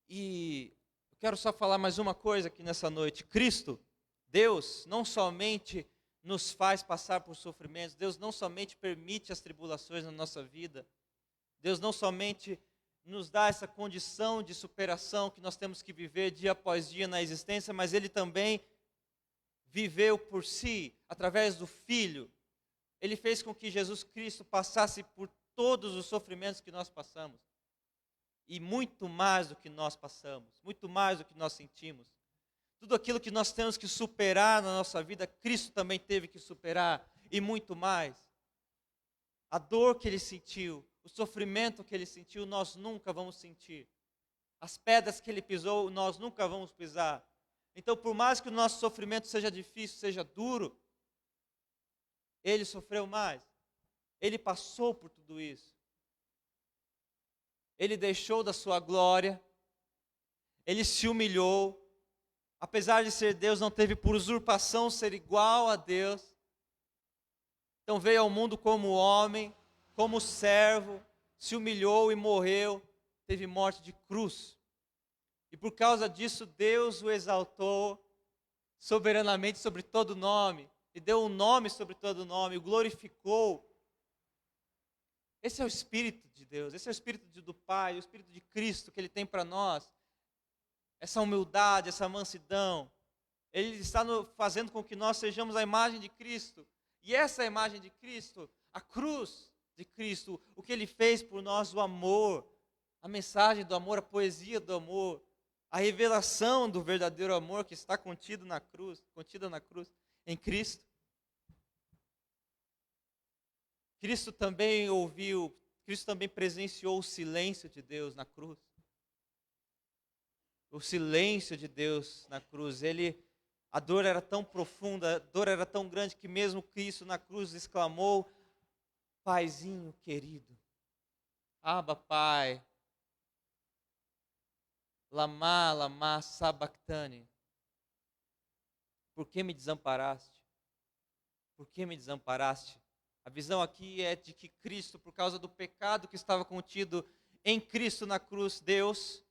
S4: E eu quero só falar mais uma coisa aqui nessa noite. Cristo, Deus, não somente nos faz passar por sofrimentos, Deus não somente permite as tribulações na nossa vida, Deus não somente nos dá essa condição de superação que nós temos que viver dia após dia na existência, mas Ele também viveu por si, através do Filho. Ele fez com que Jesus Cristo passasse por todos os sofrimentos que nós passamos. E muito mais do que nós passamos, muito mais do que nós sentimos. Tudo aquilo que nós temos que superar na nossa vida, Cristo também teve que superar, e muito mais. A dor que Ele sentiu, o sofrimento que Ele sentiu, nós nunca vamos sentir. As pedras que Ele pisou, nós nunca vamos pisar. Então, por mais que o nosso sofrimento seja difícil, seja duro, Ele sofreu mais. Ele passou por tudo isso. Ele deixou da sua glória, Ele se humilhou, apesar de ser Deus, não teve por usurpação ser igual a Deus. Então veio ao mundo como homem, como servo, se humilhou e morreu, teve morte de cruz. E por causa disso Deus o exaltou soberanamente sobre todo nome, e deu um nome sobre todo nome, o glorificou. Esse é o Espírito de Deus, esse é o Espírito do Pai, o Espírito de Cristo que Ele tem para nós. Essa humildade, essa mansidão. Ele está fazendo com que nós sejamos a imagem de Cristo. E essa imagem de Cristo, a cruz de Cristo, o que Ele fez por nós, o amor, a mensagem do amor, a poesia do amor, a revelação do verdadeiro amor que está contida na cruz, em Cristo. Cristo também ouviu, Cristo também presenciou o silêncio de Deus na cruz. O silêncio de Deus na cruz. A dor era tão profunda, a dor era tão grande que mesmo Cristo na cruz exclamou: Paizinho querido, Abba, Pai, lama, lama, sabachthani. Por que me desamparaste? Por que me desamparaste? A visão aqui é de que Cristo, por causa do pecado que estava contido em Cristo na cruz, Deus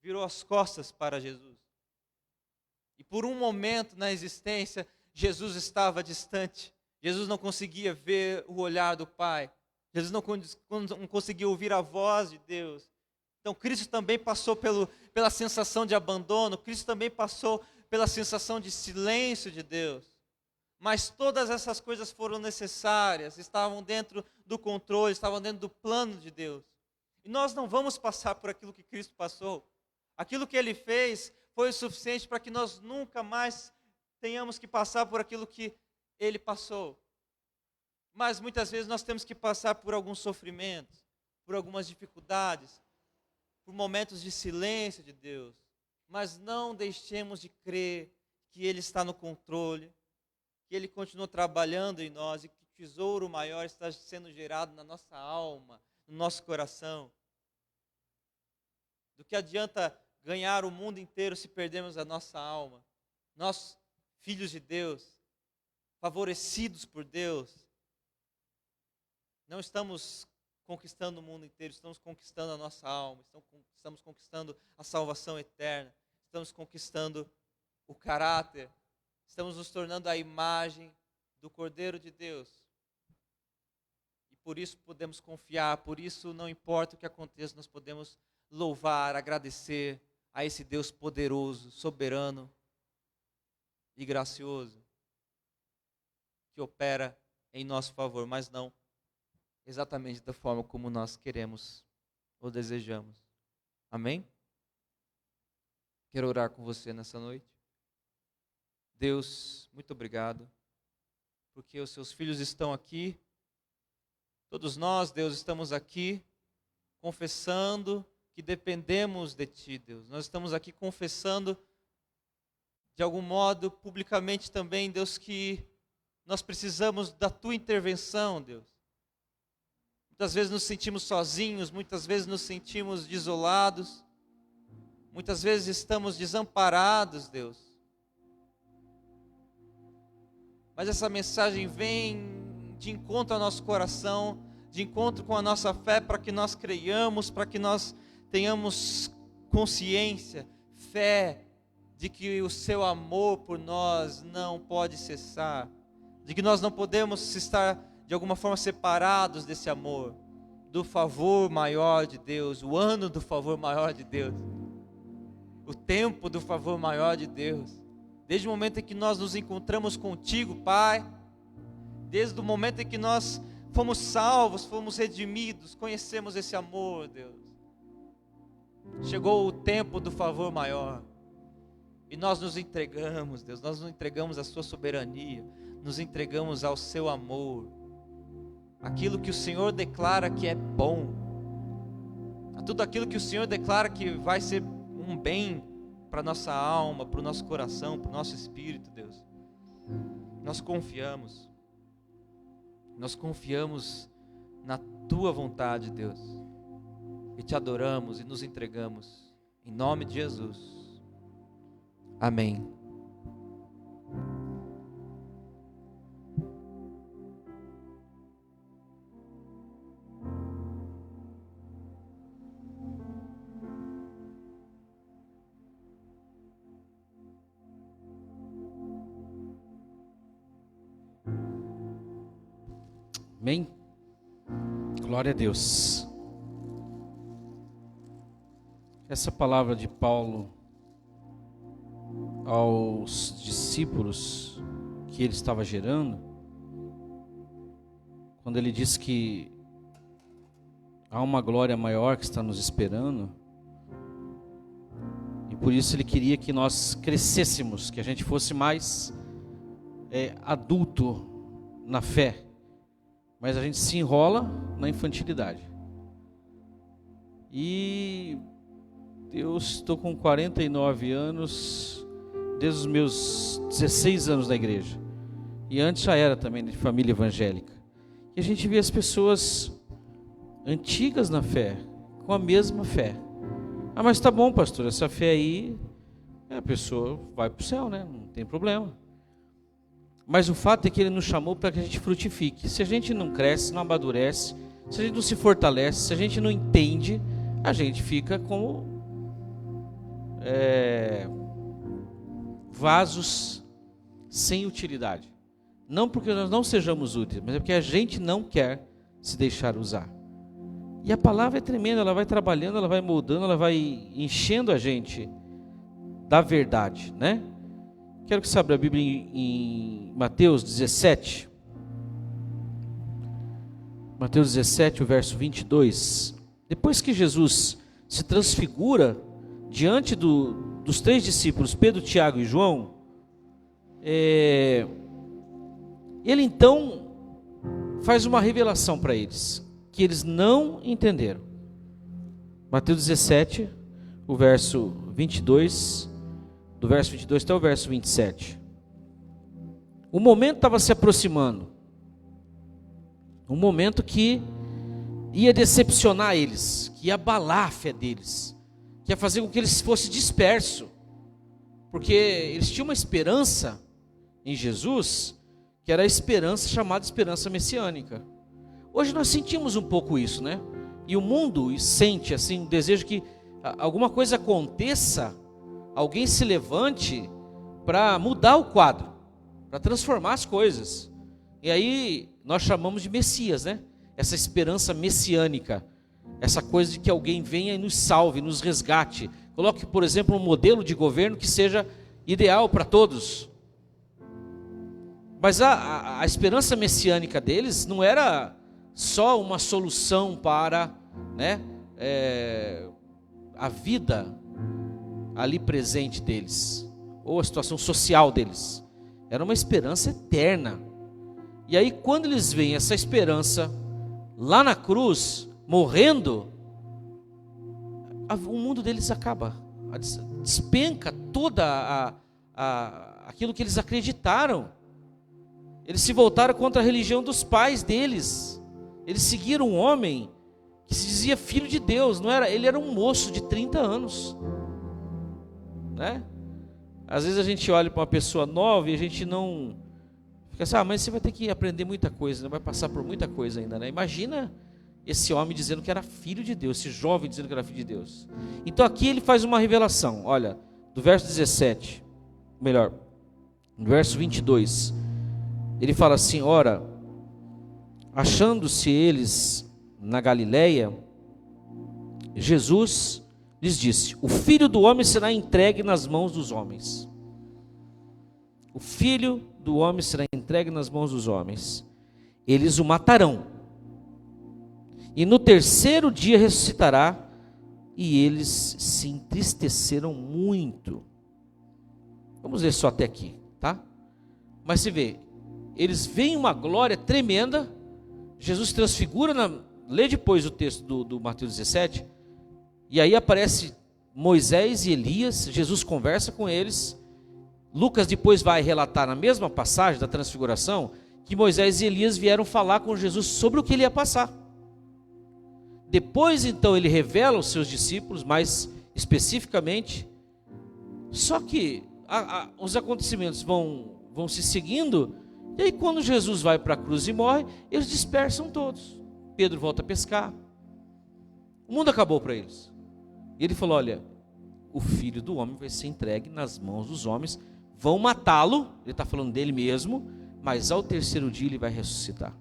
S4: virou as costas para Jesus. E por um momento na existência, Jesus estava distante. Jesus não conseguia ver o olhar do Pai. Jesus não conseguia ouvir a voz de Deus. Então Cristo também passou pela sensação de abandono. Cristo também passou pela sensação de silêncio de Deus. Mas todas essas coisas foram necessárias, estavam dentro do controle, estavam dentro do plano de Deus. E nós não vamos passar por aquilo que Cristo passou. Aquilo que Ele fez foi o suficiente para que nós nunca mais tenhamos que passar por aquilo que Ele passou. Mas muitas vezes nós temos que passar por alguns sofrimentos, por algumas dificuldades, por momentos de silêncio de Deus. Mas não deixemos de crer que Ele está no controle, que Ele continua trabalhando em nós e que o tesouro maior está sendo gerado na nossa alma, no nosso coração. Do que adianta ganhar o mundo inteiro se perdermos a nossa alma? Nós, filhos de Deus, favorecidos por Deus, não estamos conquistando o mundo inteiro, estamos conquistando a nossa alma, estamos conquistando a salvação eterna, estamos conquistando o caráter, estamos nos tornando a imagem do Cordeiro de Deus. E por isso podemos confiar, por isso não importa o que aconteça, nós podemos louvar, agradecer a esse Deus poderoso, soberano e gracioso, que opera em nosso favor, mas não exatamente da forma como nós queremos ou desejamos. Amém? Quero orar com você nessa noite. Deus, muito obrigado, porque os seus filhos estão aqui, todos nós, Deus, estamos aqui confessando que dependemos de Ti, Deus. Nós estamos aqui confessando, de algum modo, publicamente também, Deus, que nós precisamos da Tua intervenção, Deus. Muitas vezes nos sentimos sozinhos, muitas vezes nos sentimos desolados, muitas vezes estamos desamparados, Deus. Mas essa mensagem vem de encontro ao nosso coração, de encontro com a nossa fé, para que nós creiamos, para que nós tenhamos consciência, fé, de que o Seu amor por nós não pode cessar, de que nós não podemos estar de alguma forma separados desse amor, do favor maior de Deus, o ano do favor maior de Deus, o tempo do favor maior de Deus. Desde o momento em que nós nos encontramos contigo, Pai, desde o momento em que nós fomos salvos, fomos redimidos, conhecemos esse amor, Deus. Chegou o tempo do favor maior, e nós nos entregamos, Deus, nós nos entregamos à Sua soberania, nos entregamos ao Seu amor, aquilo que o Senhor declara que é bom, a tudo aquilo que o Senhor declara que vai ser um bem para a nossa alma, para o nosso coração, para o nosso espírito, Deus. Nós confiamos na Tua vontade, Deus, e Te adoramos e nos entregamos, em nome de Jesus. Amém.
S1: Amém? Glória a Deus. Essa palavra de Paulo aos discípulos que ele estava gerando, quando ele diz que há uma glória maior que está nos esperando, e por isso ele queria que nós crescêssemos, que a gente fosse mais adulto na fé. mas a gente se enrola na infantilidade. E eu estou com 49 anos, desde os meus 16 anos na igreja. E antes já era também de família evangélica. E a gente vê as pessoas antigas na fé, com a mesma fé. Ah, mas tá bom, pastor, essa fé aí, a pessoa vai para o céu, né? Não tem problema. Mas o fato é que ele nos chamou para que a gente frutifique. Se a gente não cresce, não amadurece, se a gente não se fortalece, se a gente não entende, a gente fica como vasos sem utilidade. Não porque nós não sejamos úteis, mas é porque a gente não quer se deixar usar. E a palavra é tremenda, ela vai trabalhando, ela vai moldando, ela vai enchendo a gente da verdade, né? Quero que você abra a Bíblia em Mateus 17. Mateus 17, o verso 22. Depois que Jesus se transfigura diante dos 3 discípulos, Pedro, Tiago e João, ele então faz uma revelação para eles, que eles não entenderam. Mateus 17, o verso 22, do verso 22 até o verso 27. O momento estava se aproximando. Um momento que ia decepcionar eles, que ia abalar a fé deles, que ia fazer com que eles fossem dispersos. Porque eles tinham uma esperança em Jesus, que era a esperança chamada esperança messiânica. Hoje nós sentimos um pouco isso, né? E o mundo sente assim, um desejo que alguma coisa aconteça, alguém se levante para mudar o quadro, para transformar as coisas. E aí nós chamamos de Messias, né? Essa esperança messiânica, essa coisa de que alguém venha e nos salve, nos resgate. Coloque, por exemplo, um modelo de governo que seja ideal para todos. Mas a esperança messiânica deles não era só uma solução para, né, a vida ali presente deles, ou a situação social deles. Era uma esperança eterna. E aí quando eles veem essa esperança lá na cruz, morrendo, o mundo deles acaba, despenca toda aquilo que eles acreditaram. Eles se voltaram contra a religião dos pais deles. Eles seguiram um homem que se dizia filho de Deus. Não era, ele era um moço de 30 anos, né? Às vezes a gente olha para uma pessoa nova e a gente não fica assim, mas você vai ter que aprender muita coisa, né? Vai passar por muita coisa ainda, né? Imagina esse homem dizendo que era filho de Deus, esse jovem dizendo que era filho de Deus. Então aqui ele faz uma revelação, olha, do verso 17, melhor, no verso 22, ele fala assim, ora, achando-se eles na Galileia, Jesus lhes disse, o Filho do Homem será entregue nas mãos dos homens. O Filho do Homem será entregue nas mãos dos homens. Eles o matarão. E no terceiro dia ressuscitará. E eles se entristeceram muito. Vamos ler só até aqui, tá? Mas se vê, eles veem uma glória tremenda. Jesus transfigura, lê depois o texto do Mateus 17. E aí aparece Moisés e Elias. Jesus conversa com eles. Lucas depois vai relatar na mesma passagem da transfiguração que Moisés e Elias vieram falar com Jesus sobre o que ele ia passar. Depois então ele revela aos seus discípulos mais especificamente. Só que os acontecimentos vão se seguindo. E aí quando Jesus vai para a cruz e morre, eles dispersam todos. Pedro volta a pescar. O mundo acabou para eles. E ele falou, olha, o Filho do Homem vai ser entregue nas mãos dos homens. Vão matá-lo, ele está falando dele mesmo, mas ao terceiro dia ele vai ressuscitar.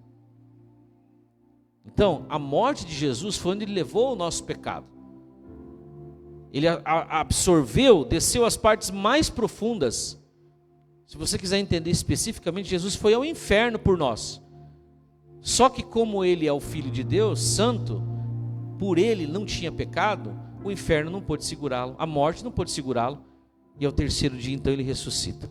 S1: Então, a morte de Jesus foi onde ele levou o nosso pecado. Ele absorveu, desceu as partes mais profundas. Se você quiser entender especificamente, Jesus foi ao inferno por nós. Só que como ele é o Filho de Deus, santo, por ele não tinha pecado, o inferno não pôde segurá-lo, a morte não pôde segurá-lo. E ao terceiro dia, então, ele ressuscita.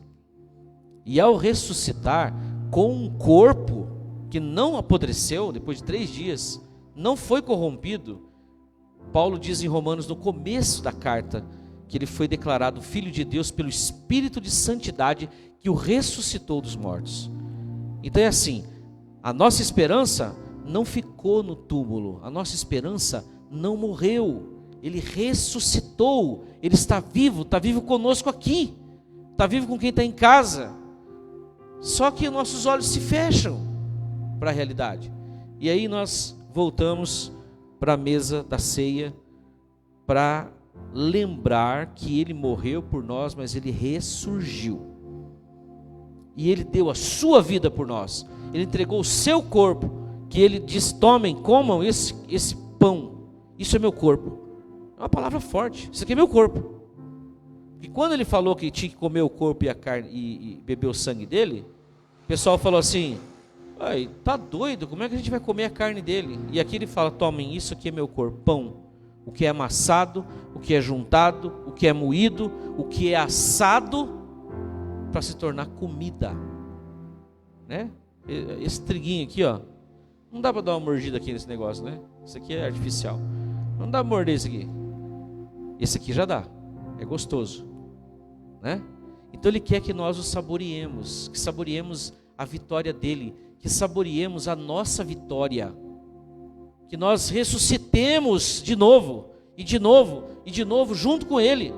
S1: E ao ressuscitar, com um corpo que não apodreceu depois de 3 dias, não foi corrompido, Paulo diz em Romanos, no começo da carta, que ele foi declarado Filho de Deus pelo Espírito de Santidade que o ressuscitou dos mortos. Então é assim, a nossa esperança não ficou no túmulo, a nossa esperança não morreu, ele ressuscitou, ele está vivo conosco aqui, está vivo com quem está em casa, só que nossos olhos se fecham para a realidade, e aí nós voltamos para a mesa da ceia, para lembrar que ele morreu por nós, mas ele ressurgiu, e ele deu a sua vida por nós, ele entregou o seu corpo, que ele diz, tomem, comam esse pão, isso é meu corpo. É uma palavra forte, isso aqui é meu corpo. E quando ele falou que tinha que comer o corpo e a carne e beber o sangue dele, o pessoal falou assim, ai, tá doido, como é que a gente vai comer a carne dele? E aqui ele fala, tomem, isso aqui é meu corpo, pão, o que é amassado, o que é juntado, o que é moído, o que é assado, para se tornar comida, né? Esse triguinho aqui, ó, não dá para dar uma mordida aqui nesse negócio, né? Isso aqui é artificial, não dá para morder isso aqui. Esse aqui já dá, é gostoso, né? Então ele quer que nós o saboreemos, que saboreemos a vitória dele, que saboreemos a nossa vitória, que nós ressuscitemos de novo, e de novo, e de novo junto com ele.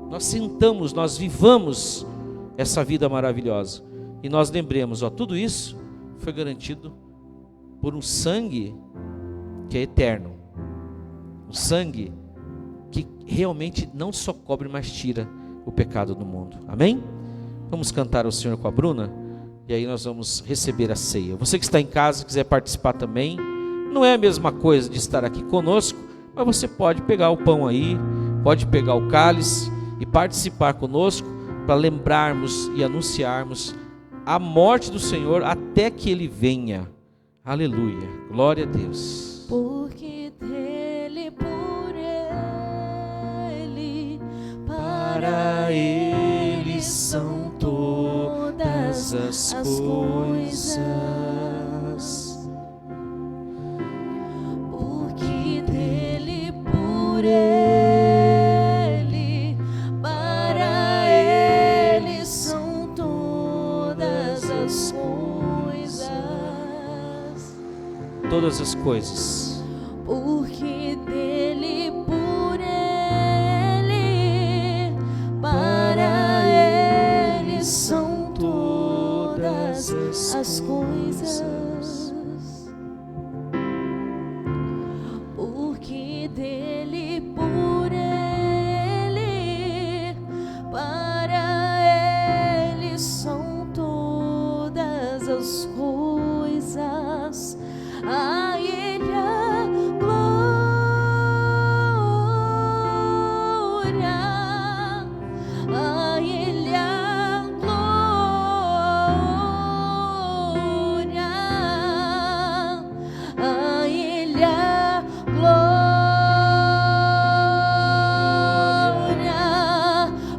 S1: Nós sentamos, nós vivamos essa vida maravilhosa, e nós lembremos, ó, tudo isso foi garantido por um sangue que é eterno, um sangue que realmente não só cobre, mas tira o pecado do mundo. Amém? Vamos cantar ao Senhor com a Bruna, e aí nós vamos receber a ceia. Você que está em casa, quiser participar também, não é a mesma coisa de estar aqui conosco, mas você pode pegar o pão aí, pode pegar o cálice e participar conosco, para lembrarmos e anunciarmos a morte do Senhor até que Ele venha. Aleluia, glória a Deus.
S3: Porque dele, por ele, para ele são todas as coisas. Porque dele, por ele, para ele são todas as coisas.
S1: Todas as coisas.
S3: Porque dele, por ele, para ele são todas as coisas. Porque dele, por ele, para ele são todas as coisas. A Ele a glória, a Ele a glória, a Ele a glória,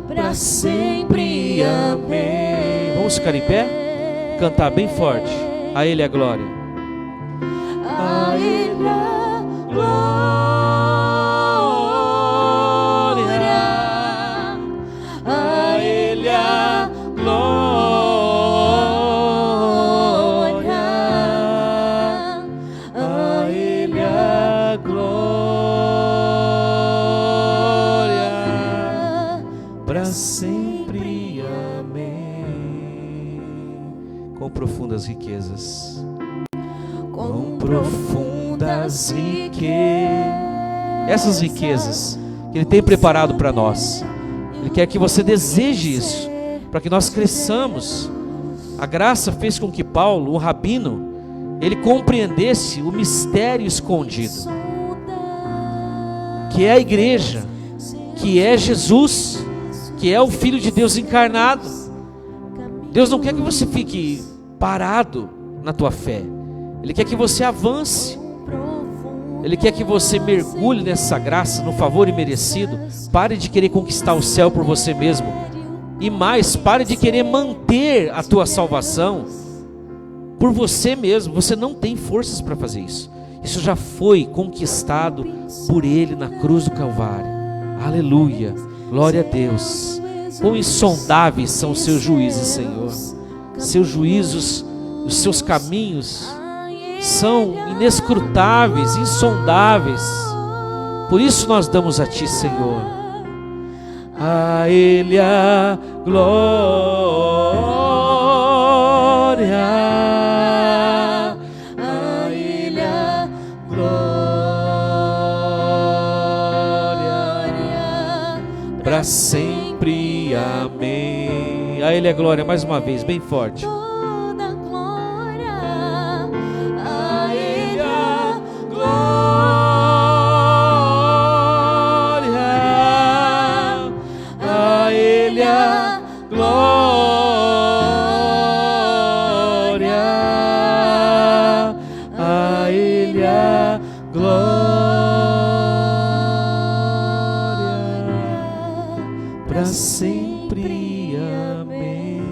S3: para sempre. Amém.
S1: Vamos ficar em pé? Cantar bem forte. A Ele a glória.
S3: A Ele a glória, a Ele a glória, a Ele a glória,
S1: Para sempre. Amém. Com profundas riquezas.
S3: com profundas riquezas.
S1: Essas riquezas que Ele tem preparado para nós, Ele quer que você deseje isso, para que nós cresçamos. A graça fez com que Paulo, um rabino, ele compreendesse o mistério escondido, que é a igreja, que é Jesus, que é o Filho de Deus encarnado. Deus não quer que você fique parado na tua fé, Ele quer que você avance, Ele quer que você mergulhe nessa graça, no favor imerecido. Pare de querer conquistar o céu por você mesmo, e mais, pare de querer manter a tua salvação. por você mesmo. Você não tem forças para fazer isso. Isso já foi conquistado por Ele na cruz do Calvário. Aleluia, glória a Deus. Quão insondáveis são os seus juízos, Senhor. Seus juízos, os seus caminhos são inescrutáveis, insondáveis. Por isso nós damos a Ti, Senhor. A Ele a glória. Para sempre, amém. A Ele é glória, mais uma vez, bem forte.
S3: Toda glória,
S1: A Ele a glória, a Ele a glória, a Ele a glória. Para sempre, amém.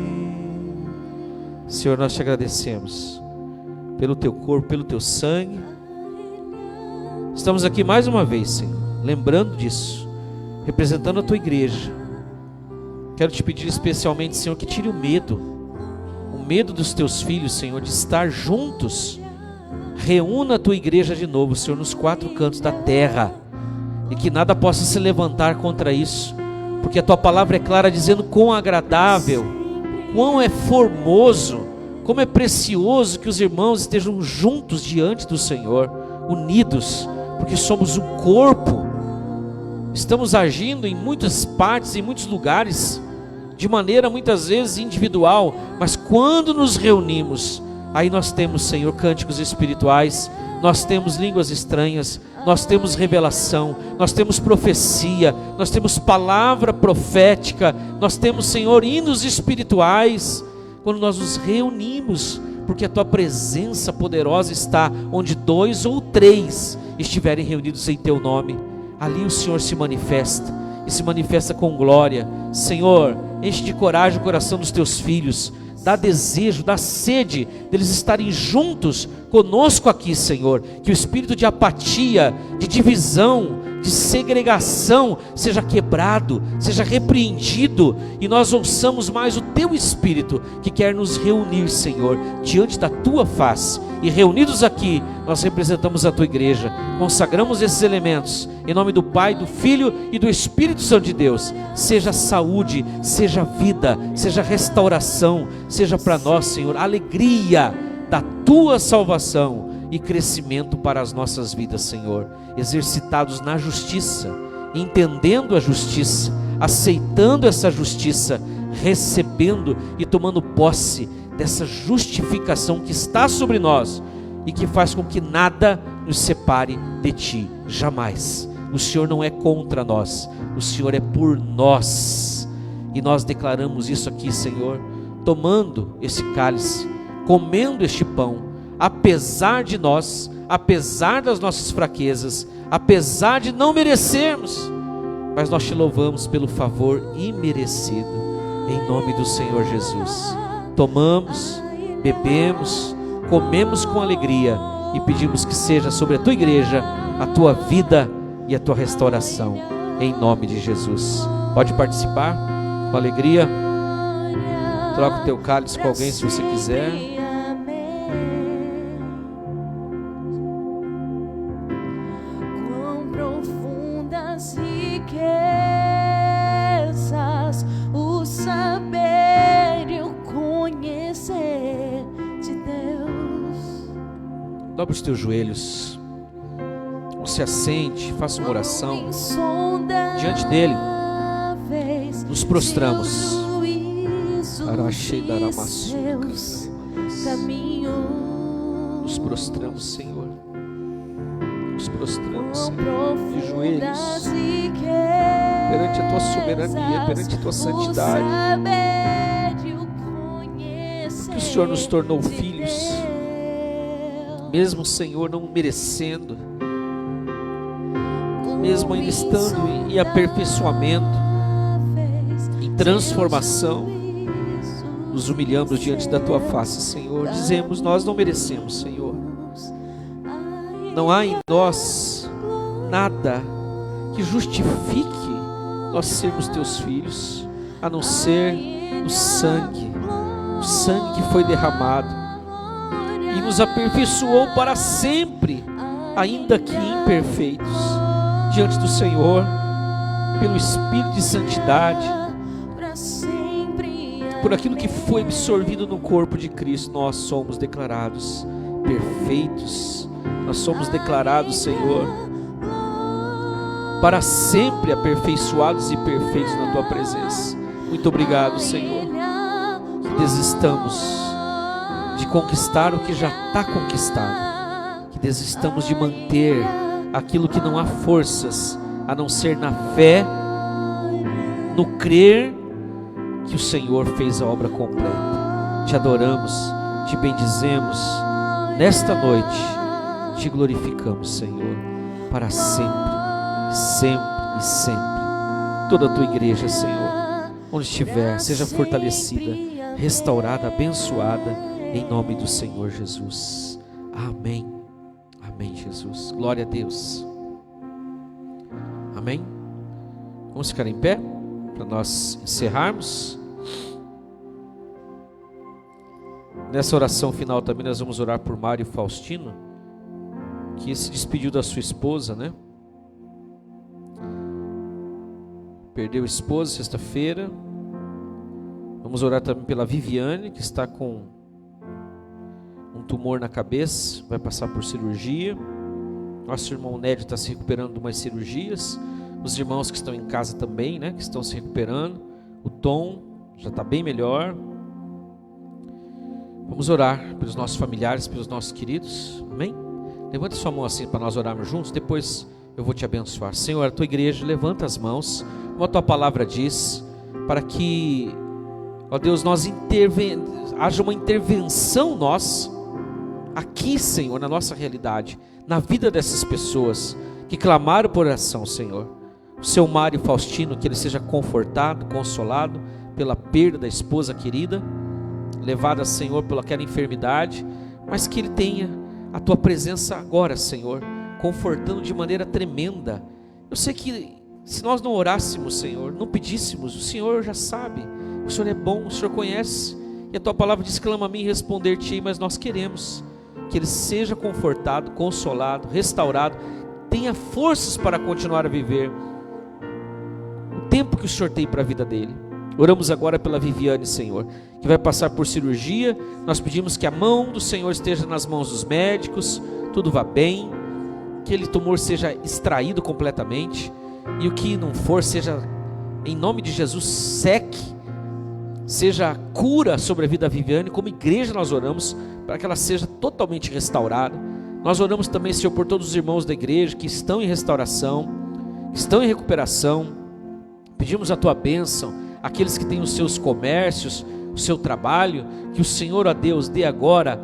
S1: Senhor, nós te agradecemos pelo teu corpo, pelo teu sangue. Estamos aqui mais uma vez, Senhor, lembrando disso, representando a tua igreja. Quero te pedir especialmente, Senhor, que tire o medo dos teus filhos, Senhor, de estar juntos. Reúna a tua igreja de novo, Senhor, nos 4 cantos da terra, e que nada possa se levantar contra isso, porque a tua palavra é clara, dizendo quão agradável, quão é formoso, como é precioso que os irmãos estejam juntos diante do Senhor, unidos, porque somos um corpo. Estamos agindo em muitas partes, em muitos lugares, de maneira muitas vezes individual, mas quando nos reunimos, aí nós temos, Senhor, cânticos espirituais, nós temos línguas estranhas, nós temos revelação, nós temos profecia, nós temos palavra profética, nós temos, Senhor, hinos espirituais. Quando nós nos reunimos, porque a tua presença poderosa está onde 2 ou 3 estiverem reunidos em teu nome, ali o Senhor se manifesta, e se manifesta com glória. Senhor, enche de coragem o coração dos teus filhos, dá desejo, dá sede deles estarem juntos conosco aqui, Senhor. Que o espírito de apatia, de divisão, de segregação seja quebrado, seja repreendido, e nós ouçamos mais o teu Espírito que quer nos reunir, Senhor, diante da tua face. E reunidos aqui, nós representamos a tua igreja, consagramos esses elementos em nome do Pai, do Filho e do Espírito Santo de Deus. Seja saúde, seja vida, seja restauração, seja para nós, Senhor, alegria da tua salvação e crescimento para as nossas vidas, Senhor, exercitados na justiça, entendendo a justiça, aceitando essa justiça, recebendo e tomando posse dessa justificação que está sobre nós e que faz com que nada nos separe de Ti, jamais. O Senhor não é contra nós, o Senhor é por nós, e nós declaramos isso aqui, Senhor, tomando esse cálice, comendo este pão, apesar de nós, apesar das nossas fraquezas, apesar de não merecermos, mas nós te louvamos pelo favor imerecido, em nome do Senhor Jesus. Tomamos, bebemos, comemos com alegria e pedimos que seja sobre a tua igreja a tua vida e a tua restauração, em nome de Jesus. Pode participar com alegria. Troca o teu cálice com alguém se você quiser.
S3: Quão profundas riquezas o saber e o conhecer de Deus.
S1: Dobre os teus joelhos, se assente, faça uma oração diante dele. Nos prostramos. Nos prostramos, Senhor. Nos prostramos, Senhor, de joelhos perante a tua soberania, perante a tua santidade. Que o Senhor nos tornou filhos, mesmo, Senhor, não merecendo, mesmo ainda estando em aperfeiçoamento, em transformação, nos humilhamos diante da tua face, Senhor. Dizemos, nós não merecemos, Senhor. Não há em nós nada que justifique nós sermos teus filhos, a não ser o sangue que foi derramado e nos aperfeiçoou para sempre, ainda que imperfeitos, diante do Senhor, pelo Espírito de santidade, por aquilo que foi absorvido no corpo de Cristo. Nós somos declarados perfeitos, nós somos declarados, Senhor, para sempre aperfeiçoados e perfeitos na tua presença. Muito obrigado, Senhor, que desistamos de conquistar o que já está conquistado, que desistamos de manter aquilo que não há forças, a não ser na fé, no crer que o Senhor fez a obra completa. Te adoramos, te bendizemos nesta noite, te glorificamos, Senhor, para sempre, sempre e sempre. Toda a tua igreja, Senhor, onde estiver, seja fortalecida, restaurada, abençoada, em nome do Senhor Jesus. Amém. Amém, Jesus. Glória a Deus. Amém. Vamos ficar em pé para nós encerrarmos. Nessa oração final também nós vamos orar por Mário Faustino, que se despediu da sua esposa, né? Perdeu a esposa sexta-feira. Vamos orar também pela Viviane, que está com um tumor na cabeça, vai passar por cirurgia. Nosso irmão Nédio está se recuperando de umas cirurgias. Os irmãos que estão em casa também, né, que estão se recuperando. O Tom já está bem melhor. Vamos orar pelos nossos familiares, pelos nossos queridos. Amém? Levanta sua mão assim para nós orarmos juntos. Depois eu vou te abençoar. Senhor, a tua igreja levanta as mãos, como a tua palavra diz, para que, ó Deus, haja uma intervenção nossa aqui, Senhor, na nossa realidade, na vida dessas pessoas que clamaram por oração, Senhor. O seu Mário Faustino, que ele seja confortado, consolado pela perda da esposa querida, levada, Senhor, pela aquela enfermidade, mas que ele tenha a tua presença agora, Senhor, confortando de maneira tremenda. Eu sei que se nós não orássemos, Senhor, não pedíssemos, o Senhor já sabe, o Senhor é bom, o Senhor conhece, e a tua palavra diz: clama a mim e responder-te, mas nós queremos que ele seja confortado, consolado, restaurado, tenha forças para continuar a viver o tempo que o Senhor tem para a vida dele. Oramos agora pela Viviane, Senhor, que vai passar por cirurgia. Nós pedimos que a mão do Senhor esteja nas mãos dos médicos, tudo vá bem, que aquele tumor seja extraído completamente, e o que não for, seja, em nome de Jesus, seque, seja cura sobre a vida da Viviane. Como igreja nós oramos para que ela seja totalmente restaurada. Nós oramos também, Senhor, por todos os irmãos da igreja que estão em restauração, que estão em recuperação. Pedimos a tua bênção, aqueles que têm os seus comércios, o seu trabalho, que o Senhor, ó Deus, dê agora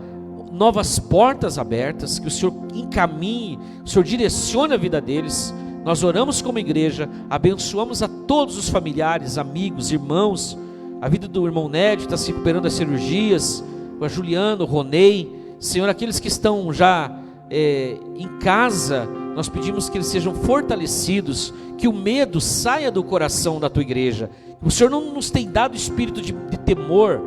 S1: novas portas abertas, que o Senhor encaminhe, o Senhor direcione a vida deles. Nós oramos como igreja, abençoamos a todos os familiares, amigos, irmãos. A vida do irmão Nédio está se recuperando das cirurgias, a Juliano, o Ronei, Senhor, aqueles que estão já em casa, nós pedimos que eles sejam fortalecidos, que o medo saia do coração da tua igreja. O Senhor não nos tem dado espírito de temor,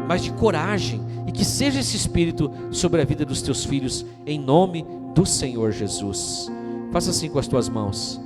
S1: mas de coragem, e que seja esse espírito sobre a vida dos teus filhos, em nome do Senhor Jesus. Faça assim com as tuas mãos.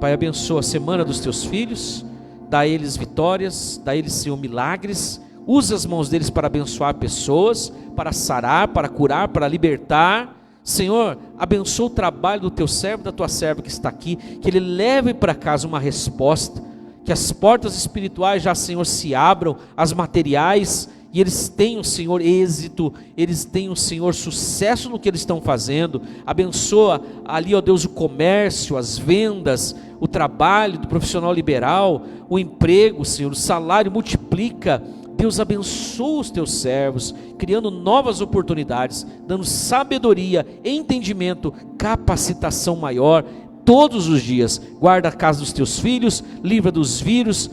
S1: Pai, abençoa a semana dos teus filhos, dá a eles vitórias, dá a eles, Senhor, milagres. Usa as mãos deles para abençoar pessoas, para sarar, para curar, para libertar. Senhor, abençoa o trabalho do teu servo, da tua serva que está aqui, que ele leve para casa uma resposta, que as portas espirituais já, Senhor, se abram, as materiais, e eles tenham, Senhor, êxito, eles tenham, Senhor, sucesso no que eles estão fazendo. Abençoa ali, ó Deus, o comércio, as vendas, o trabalho do profissional liberal, o emprego, Senhor, o salário multiplica. Deus, abençoa os teus servos, criando novas oportunidades, dando sabedoria, entendimento, capacitação maior, todos os dias. Guarda a casa dos teus filhos, livra dos vírus,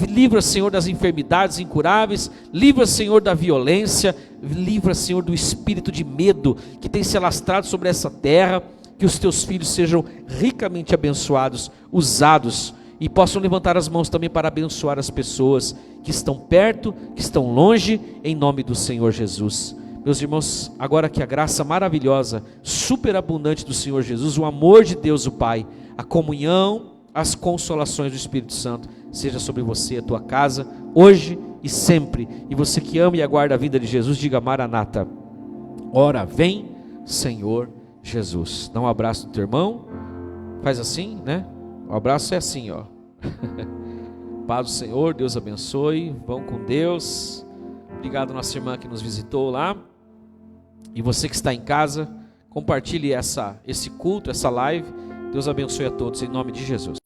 S1: livra, Senhor, das enfermidades incuráveis, livra, Senhor, da violência, livra, Senhor, do espírito de medo que tem se alastrado sobre essa terra. Que os teus filhos sejam ricamente abençoados, usados, e possam levantar as mãos também para abençoar as pessoas que estão perto, que estão longe, em nome do Senhor Jesus. Meus irmãos, agora que a graça maravilhosa, superabundante do Senhor Jesus, o amor de Deus o Pai, a comunhão, as consolações do Espírito Santo, seja sobre você e a tua casa, hoje e sempre. E você que ama e aguarda a vinda de Jesus, diga Maranata. Ora, vem, Senhor Jesus. Dá um abraço no teu irmão, faz assim, né? O abraço é assim, ó. Paz do Senhor, Deus abençoe, vão com Deus. Obrigado nossa irmã que nos visitou lá. E você que está em casa, compartilhe esse culto, essa live. Deus abençoe a todos em nome de Jesus.